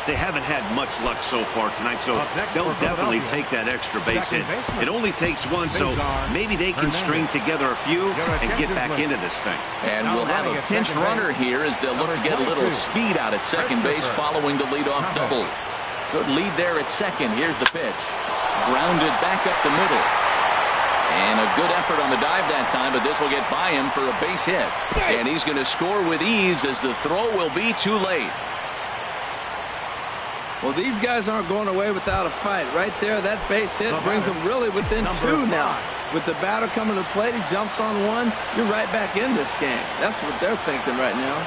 They haven't had much luck so far tonight, so they'll definitely take that extra base hit. It only takes one, so maybe they can string together a few and get back into this thing. And we'll have a pinch runner here as they'll look to get a little speed out at second base following the leadoff double. Good lead there at second. Here's the pitch. Grounded back up the middle. And a good effort on the dive that time, but this will get by him for a base hit. And he's going to score with ease as the throw will be too late. Well, these guys aren't going away without a fight. Right there, that base hit brings them really within two now. With the batter coming to the plate, he jumps on one. You're right back in this game. That's what they're thinking right now.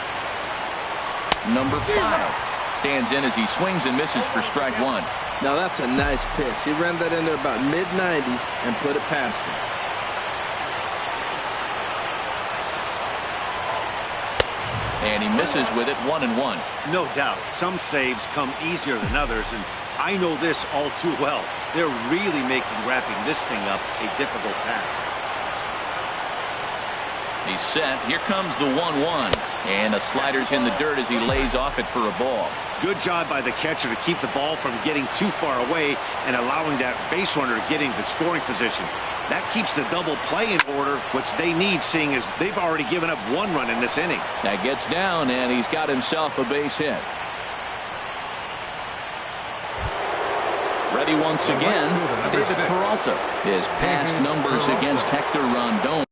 Number 5 stands in as he swings and misses for strike 1. Now that's a nice pitch. He ran that in there about mid-90s and put it past him. And he misses with it 1-1. No doubt. Some saves come easier than others, and I know this all too well. They're really making wrapping this thing up a difficult task. He's set. Here comes the 1-1. And the slider's in the dirt as he lays off it for a ball. Good job by the catcher to keep the ball from getting too far away and allowing that base runner to get into scoring position. That keeps the double play in order, which they need, seeing as they've already given up 1 run in this inning. That gets down, and he's got himself a base hit. Ready once again, David Peralta. His past numbers against Hector Rondon.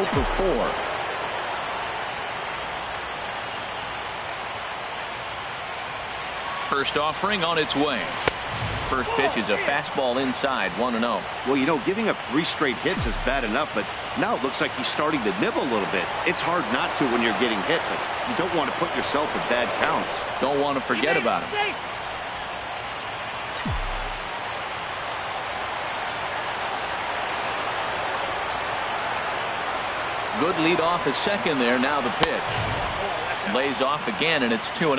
For 4. First offering on its way. First pitch is a fastball inside, 1-0. Well, you know, giving up 3 straight hits is bad enough, but now it looks like he's starting to nibble a little bit. It's hard not to when you're getting hit, but you don't want to put yourself in bad counts. Don't want to forget about him. Good lead off at second there. Now the pitch. Lays off again, and it's 2-0.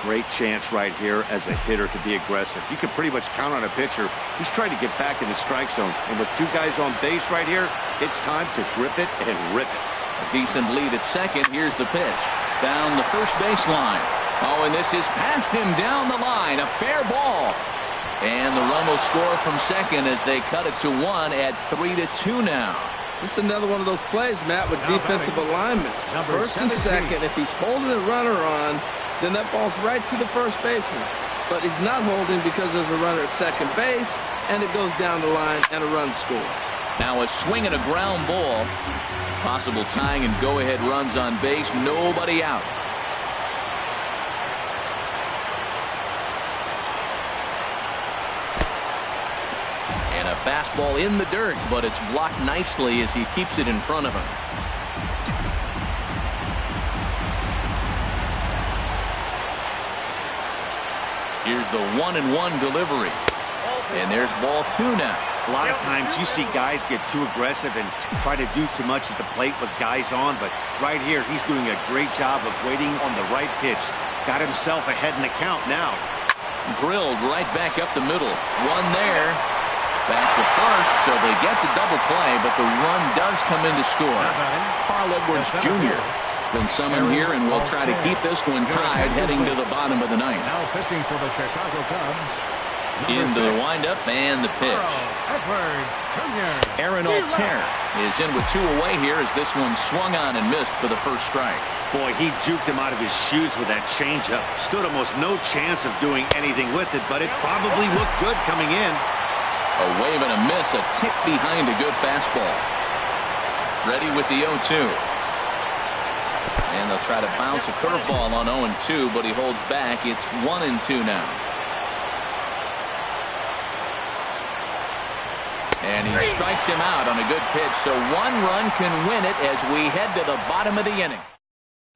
Great chance right here as a hitter to be aggressive. You can pretty much count on a pitcher. He's trying to get back in the strike zone. And with 2 guys on base right here, it's time to grip it and rip it. A decent lead at second. Here's the pitch. Down the first baseline. Oh, and this is past him down the line. A fair ball. And the run will score from second as they cut it to 1 at 3-2 now. This is another one of those plays, Matt, with defensive alignment. First and second, if he's holding a runner on, then that ball's right to the first baseman. But he's not holding because there's a runner at second base, and it goes down the line, and a run scores. Now a swing and a ground ball. Possible tying and go-ahead runs on base. Nobody out. Fastball in the dirt, but it's blocked nicely as he keeps it in front of him. Here's the 1-1 delivery. And there's ball 2 now. A lot of times you see guys get too aggressive and try to do too much at the plate with guys on, but right here he's doing a great job of waiting on the right pitch. Got himself ahead in the count now. Drilled right back up the middle. One there. Back to first, so they get the double play, but the run does come in to score. Carl Edwards Jr. has been summoned here, and will try to keep this one tied heading to the bottom of the 9th. Now pitching for the Chicago Cubs. Into the windup and the pitch. Aaron Altair is in with 2 away here as this one swung on and missed for the first strike. Boy, he juked him out of his shoes with that changeup. Stood almost no chance of doing anything with it, but it probably looked good coming in. A wave and a miss, a tick behind a good fastball. Ready with the 0-2. And they'll try to bounce a curveball on 0-2, but he holds back. It's 1-2 now. And he strikes him out on a good pitch, so 1 run can win it as we head to the bottom of the inning.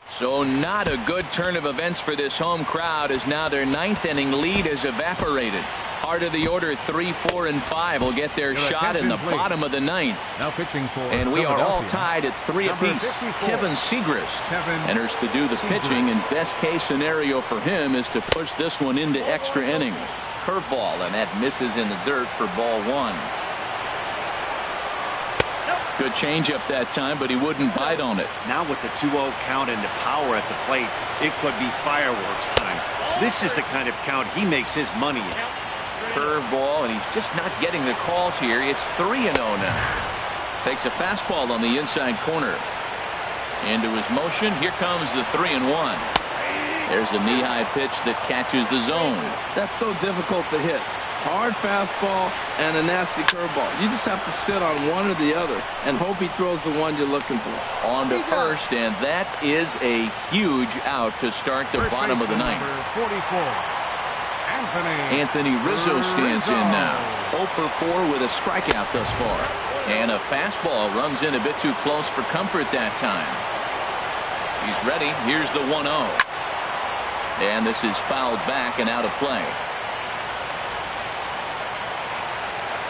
So not a good turn of events for this home crowd as now their 9th inning lead has evaporated. Heart of the order 3, 4, and 5 will get their shot in the bottom of the 9th. Now pitching for and we are all tied at 3 apiece. Kevin Segrist enters to do the pitching, and best case scenario for him is to push this one into extra innings. Curveball, and that misses in the dirt for ball 1. Good changeup that time, but he wouldn't bite on it. Now with the 2-0 count and the power at the plate, it could be fireworks time. This is the kind of count he makes his money in. curveball, and he's just not getting the calls here. It's 3-0 now. Takes a fastball on the inside corner. Into his motion. Here comes the 3-1. There's a knee-high pitch that catches the zone. That's so difficult to hit. Hard fastball and a nasty curveball. You just have to sit on one or the other and hope he throws the one you're looking for. On to first, and that is a huge out to start the bottom of the ninth. 44. Anthony Rizzo stands in now. 0 for 4 with a strikeout thus far. And a fastball runs in a bit too close for comfort that time. He's ready. Here's the 1-0. And this is fouled back and out of play.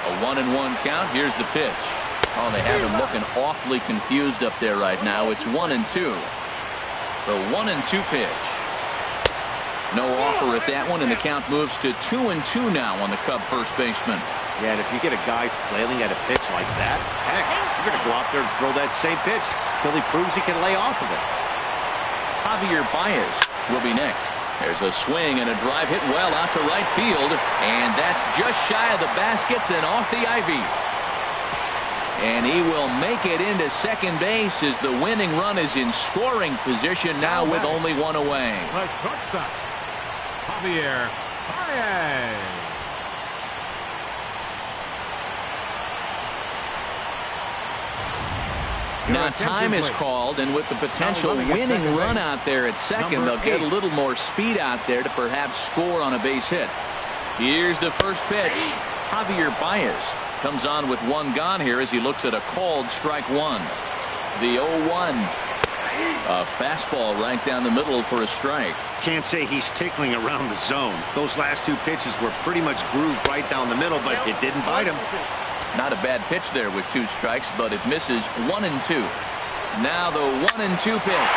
A 1-1 count. Here's the pitch. Oh, they have him looking awfully confused up there right now. It's 1-2. The 1-2 pitch. No offer at that one, and the count moves to 2-2 now on the Cub first baseman. Yeah, and if you get a guy flailing at a pitch like that, heck, you're going to go out there and throw that same pitch till he proves he can lay off of it. Javier Baez will be next. There's a swing and a drive hit well out to right field, and that's just shy of the baskets and off the ivy. And he will make it into second base as the winning run is in scoring position now with only one away. The shortstop, Javier Baez. Now time is called, and with the potential winning run out there at second, they'll get a little more speed out there to perhaps score on a base hit. Here's the first pitch. Javier Baez comes on with one gone here as he looks at a called strike one. The 0-1. A fastball right down the middle for a strike. Can't say he's tickling around the zone. Those last two pitches were pretty much grooved right down the middle, but it didn't bite him. Not a bad pitch there with 2 strikes, but it misses 1-2. Now the 1-2 pitch.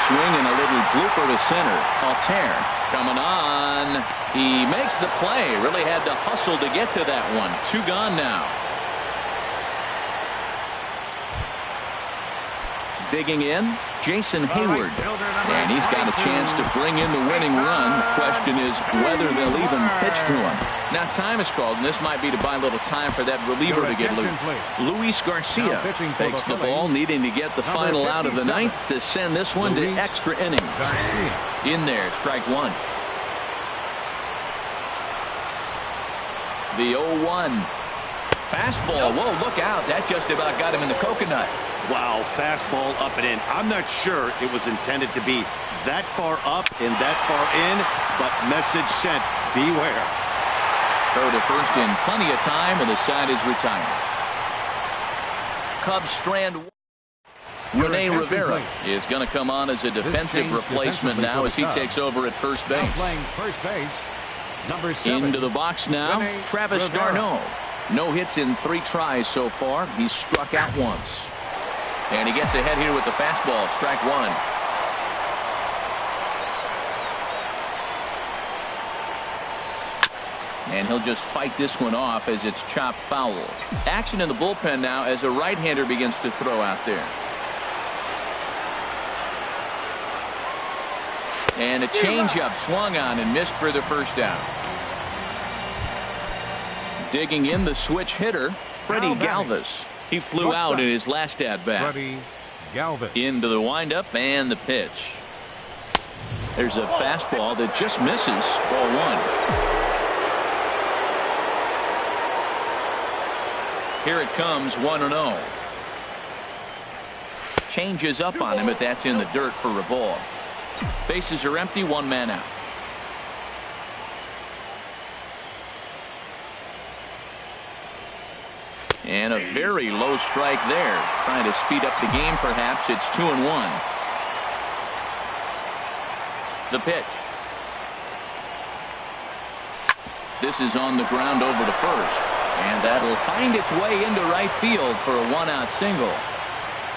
Swing and a little blooper to center. Altair coming on. He makes the play. Really had to hustle to get to that one. 2 gone now. Digging in, Jason Hayward. And he's got a chance to bring in the winning run. The question is whether they'll even pitch to him. Now time is called, and this might be to buy a little time for that reliever to get loose. Luis Garcia takes the ball, needing to get the final out of the ninth to send this one to extra innings. In there, strike one. The 0-1. Fastball. Whoa, look out. That just about got him in the coconut. Wow, fastball up and in. I'm not sure it was intended to be that far up and that far in, but message sent. Beware. Throw to first in plenty of time, and the side is retired. Cubs strand. Rene Rivera is going to come on as a defensive replacement now as he takes over at first base. Playing first base, number 7. Into the box now, Travis d'Arnaud. No hits in 3 tries so far. He's struck out once. And he gets ahead here with the fastball. Strike one. And he'll just fight this one off as it's chopped foul. Action in the bullpen now as a right-hander begins to throw out there. And a changeup swung on and missed for the first out. Digging in the switch hitter, Freddie Galvis. He flew out in his last at-bat. Into the windup and the pitch. There's a fastball that just misses. Ball one. Here it comes, 1-0. Changes up on him, but that's in the dirt for a ball. Bases are empty, 1 man out. And a very low strike there. Trying to speed up the game, perhaps. It's 2-1. The pitch. This is on the ground over to first. And that'll find its way into right field for a 1-out single.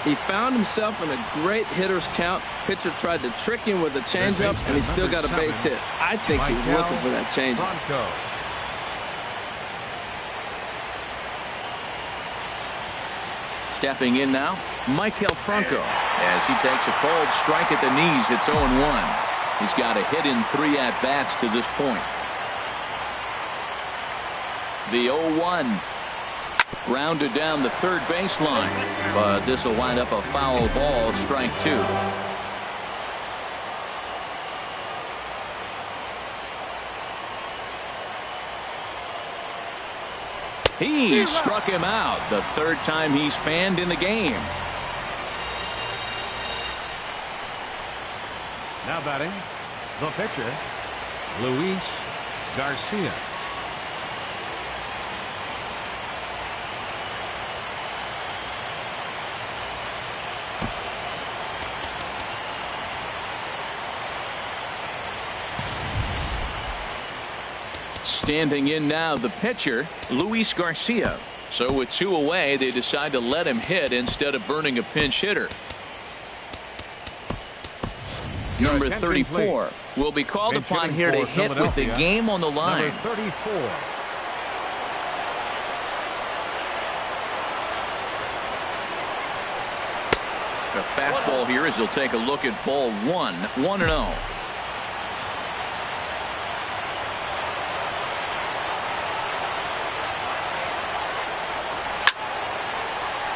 He found himself in a great hitter's count. Pitcher tried to trick him with a changeup, and he still got a base hit. I think he was looking for that changeup. Stepping in now, Maikel Franco, as he takes a cold strike at the knees. It's 0-1. He's got a hit in 3 at-bats to this point. The 0-1. Grounded down the third baseline, but this will wind up a foul ball, strike 2. He struck him out, the third time he's fanned in the game. Now batting, the pitcher, Luis Garcia. Standing in now, the pitcher, Luis Garcia. So with 2 away, they decide to let him hit instead of burning a pinch hitter. Number 34 will be called upon here to hit with the game on the line. Number 34. The fastball here as he'll take a look at ball 1, 1-0.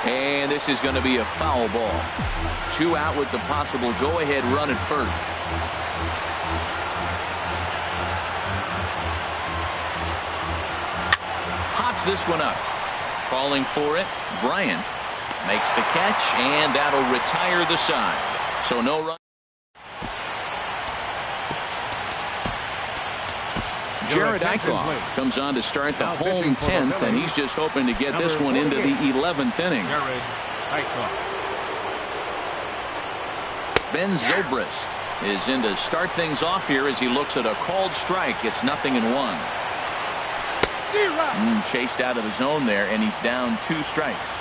And this is going to be a foul ball. 2 out with the possible go-ahead run at first. Hops this one up. Calling for it, Bryant makes the catch, and that'll retire the side. So no run. Jared Eichhoff comes on to start the home 10th, and he's just hoping to get this one into the 11th inning. Ben Zobrist is in to start things off here as he looks at a called strike. It's 0-1. Chased out of the zone there, and he's down 2 strikes.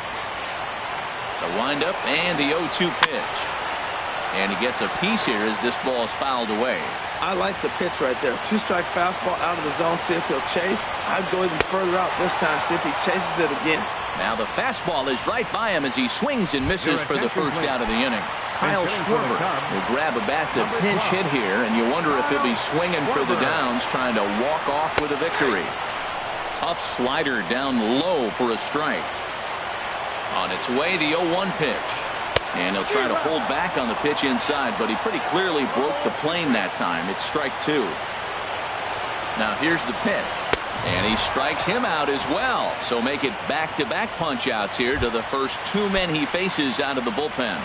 The windup and the 0-2 pitch. And he gets a piece here as this ball is fouled away. I like the pitch right there. 2-strike fastball out of the zone. See if he'll chase. I'd go even further out this time. See if he chases it again. Now the fastball is right by him as he swings and misses for the first out of the inning. Kyle Schwarber will grab a bat to pinch hit here, and you wonder if he'll be swinging for the downs, trying to walk off with a victory. Tough slider down low for a strike. On its way, the 0-1 pitch. And he'll try to hold back on the pitch inside, but he pretty clearly broke the plane that time. It's strike 2. Now here's the pitch. And he strikes him out as well. So make it back-to-back punch-outs here to the first 2 men he faces out of the bullpen.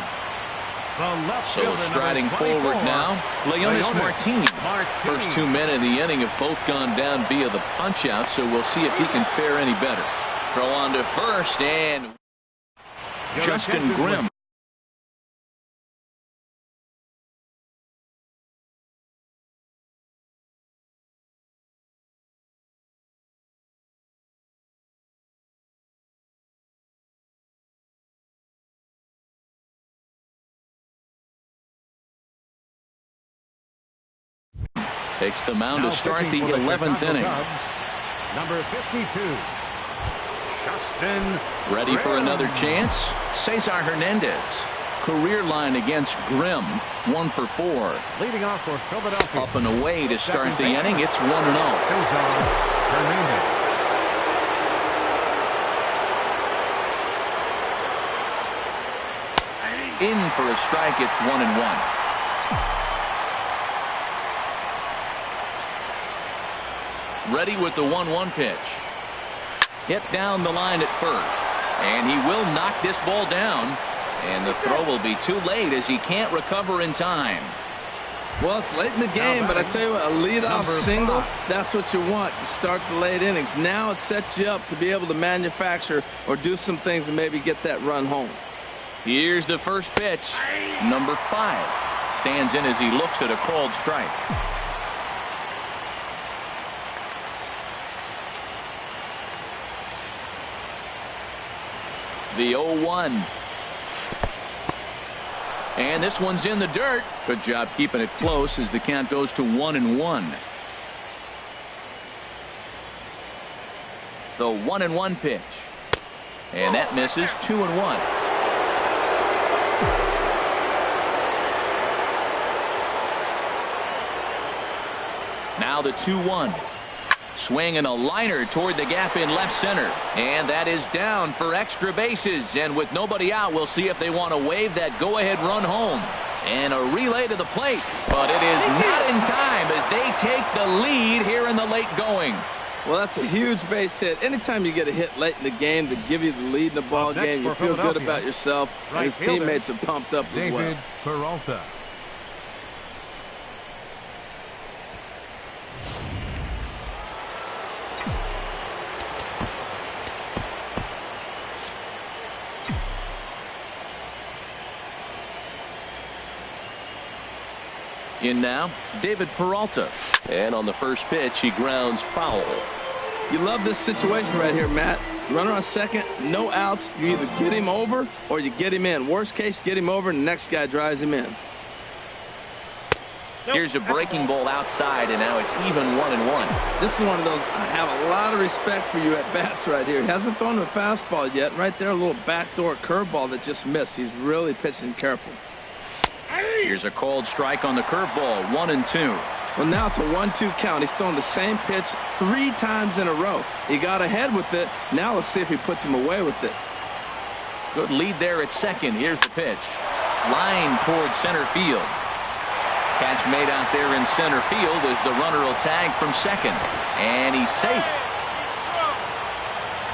So striding forward now, Leonis Martin. First 2 men in the inning have both gone down via the punch-out, so we'll see if he can fare any better. Throw on to first, and Justin Grimm. Takes the mound to start the 11th inning. Number 52, Justin. Ready for another chance? Cesar Hernandez. Career line against Grimm, 1 for 4. Leading off for Philadelphia. Up and away to start the inning. It's 1-0. Cesar Hernandez. In for a strike. It's 1-1. Ready with the 1-1 pitch. Hit down the line at first. And he will knock this ball down. And the throw will be too late as he can't recover in time. Well, it's late in the game, but I tell you what, a leadoff single, that's what you want to start the late innings. Now it sets you up to be able to manufacture or do some things and maybe get that run home. Here's the first pitch. Number 5 stands in as he looks at a called strike. The 0-1. And this one's in the dirt. Good job keeping it close as the count goes to 1-1. The 1-1 pitch. And that misses. 2-1. Now the 2-1. Swinging a liner toward the gap in left center. And that is down for extra bases. And with nobody out, we'll see if they want to wave that go-ahead run home. And a relay to the plate. But it is not in time as they take the lead here in the late going. Well, that's a huge base hit. Anytime you get a hit late in the game to give you the lead in the ball game, you feel good about yourself. And his teammates are pumped up as well. David Peralta. In now, David Peralta. And on the first pitch, he grounds foul. You love this situation right here, Matt. Runner on second, no outs. You either get him over or you get him in. Worst case, get him over and the next guy drives him in. Here's a breaking ball outside, and now it's even 1-1. This is one of those, I have a lot of respect for you at bats right here. He hasn't thrown a fastball yet. Right there, a little backdoor curveball that just missed. He's really pitching careful. Here's a called strike on the curveball, 1-2. Well, now it's a 1-2 count. He's thrown the same pitch 3 times in a row. He got ahead with it. Now let's see if he puts him away with it. Good lead there at second. Here's the pitch. Line towards center field. Catch made out there in center field as the runner will tag from second. And he's safe.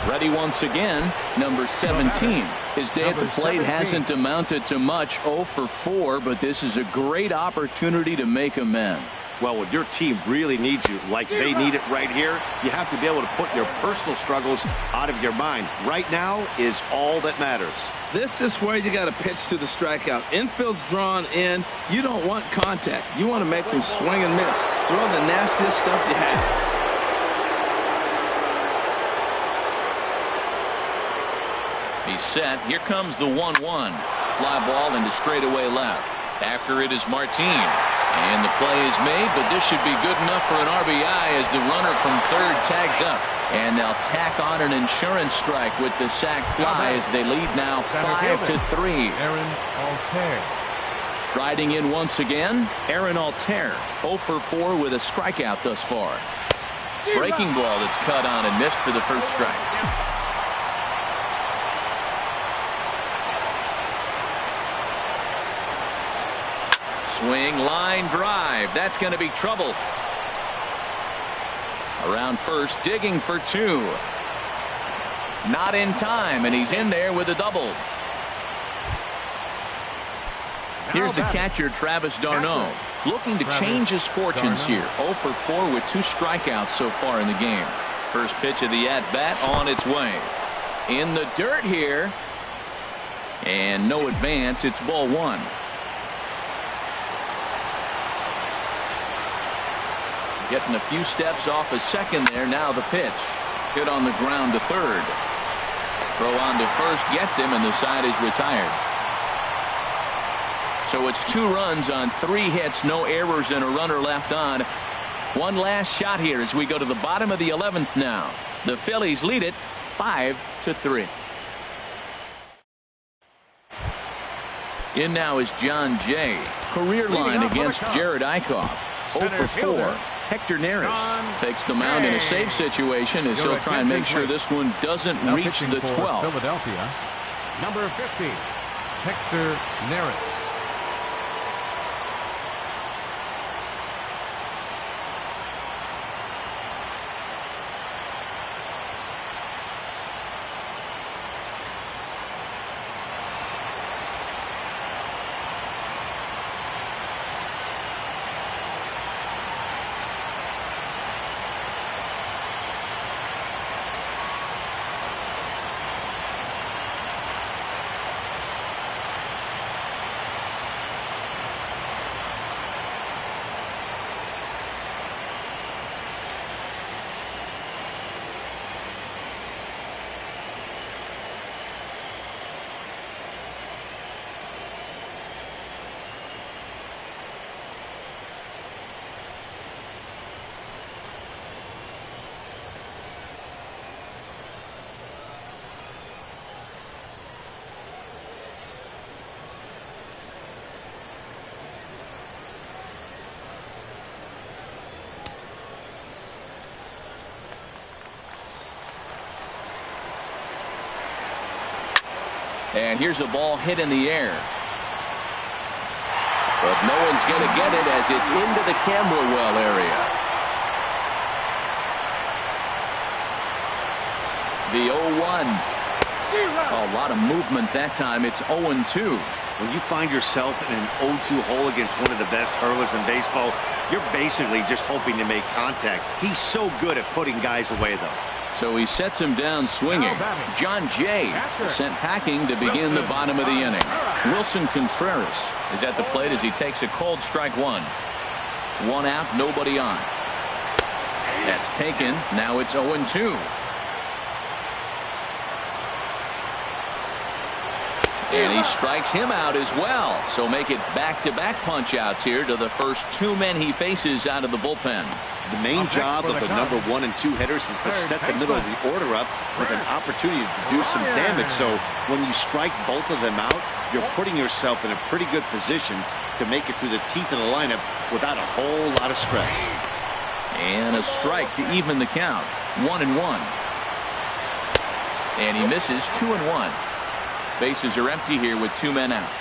Ready once again, number 17. His day at the plate hasn't amounted to much, 0 for 4, but this is a great opportunity to make amends. Well, when your team really needs you like they need it right here, you have to be able to put your personal struggles out of your mind. Right now is all that matters. This is where you got to pitch to the strikeout. Infield's drawn in. You don't want contact. You want to make them swing and miss. Throw the nastiest stuff you have. He's set. Here comes the 1-1. Fly ball into straightaway left. After it is Martin. And the play is made, but this should be good enough for an RBI as the runner from third tags up. And they'll tack on an insurance strike with the sac fly as they lead now 5-3. Aaron Altair. Striding in once again, Aaron Altair. 0 for 4 with a strikeout thus far. Breaking ball that's cut on and missed for the first strike. Swing, line drive. That's going to be trouble. Around first, digging for 2. Not in time, and he's in there with a double. Here's the catcher, Travis d'Arnaud, looking to change his fortunes here. 0 for 4 with 2 strikeouts so far in the game. First pitch of the at-bat on its way. In the dirt here. And no advance. It's ball 1. Getting a few steps off a second there. Now the pitch. Hit on the ground to third. Throw on to first gets him, and the side is retired. So it's 2 runs on 3 hits, no errors, and a runner left on. One last shot here as we go to the bottom of the 11th now. The Phillies lead it 5-3. In now is John Jay. Career line against Jared Eichhoff. 0 for 4. Hector Neris takes the mound in a safe situation as he'll try and make sure this one doesn't reach the 12. Philadelphia, number 50, Hector Neris. And here's a ball hit in the air. But no one's going to get it as it's into the Camberwell area. The 0-1. A lot of movement that time. It's 0-2. When you find yourself in an 0-2 hole against one of the best hurlers in baseball, you're basically just hoping to make contact. He's so good at putting guys away, though. So he sets him down swinging. John Jay sent packing to begin the bottom of the inning. Wilson Contreras is at the plate as he takes a cold strike one. One out, nobody on. That's taken. Now it's 0-2. And he strikes him out as well. So make it back-to-back punch-outs here to the first two men he faces out of the bullpen. The main job of the number 1 and 2 hitters is to set the middle of the order up with an opportunity to do some damage. So when you strike both of them out, you're putting yourself in a pretty good position to make it through the teeth of the lineup without a whole lot of stress. And a strike to even the count. 1-1. And he misses. 2-1. Bases are empty here with two men out.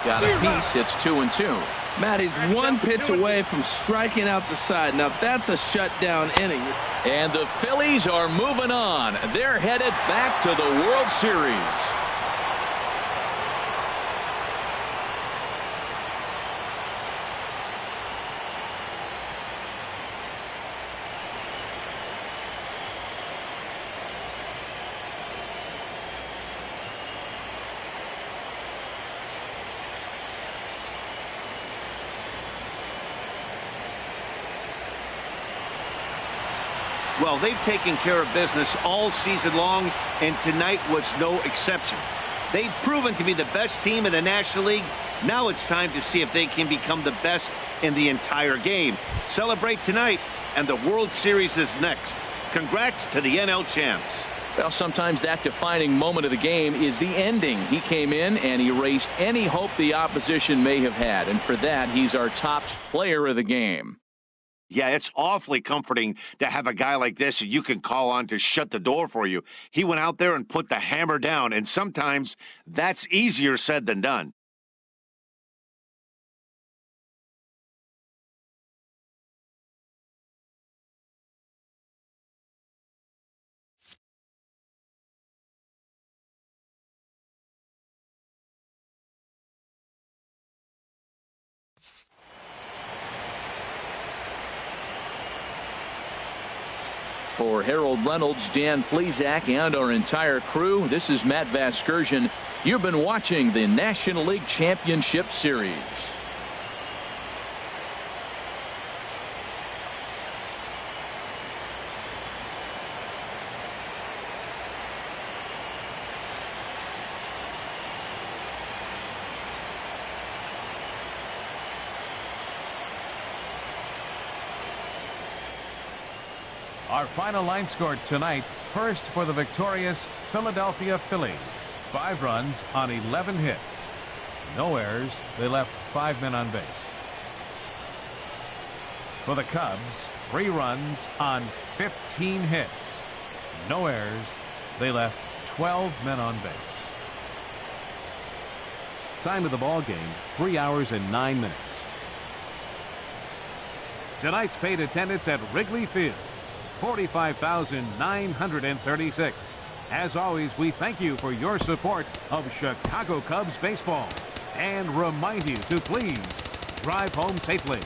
Got a piece. It's 2-2. Matt, he's one pitch away from striking out the side. Now that's a shutdown inning. And the Phillies are moving on. They're headed back to the World Series. Well, they've taken care of business all season long, and tonight was no exception. They've proven to be the best team in the National League. Now it's time to see if they can become the best in the entire game. Celebrate tonight, and the World Series is next. Congrats to the NL champs. Well, sometimes that defining moment of the game is the ending. He came in and erased any hope the opposition may have had, and for that, he's our top player of the game. Yeah, it's awfully comforting to have a guy like this you can call on to shut the door for you. He went out there and put the hammer down, and sometimes that's easier said than done. For Harold Reynolds, Dan Plesac, and our entire crew, this is Matt Vasgersian. You've been watching the National League Championship Series. Our final line score tonight, first for the victorious Philadelphia Phillies. 5 runs on 11 hits. No errors. They left 5 men on base. For the Cubs, 3 runs on 15 hits. No errors. They left 12 men on base. Time of the ball game, 3 hours and 9 minutes. Tonight's paid attendance at Wrigley Field, 45,936. As always, we thank you for your support of Chicago Cubs baseball and remind you to please drive home safely.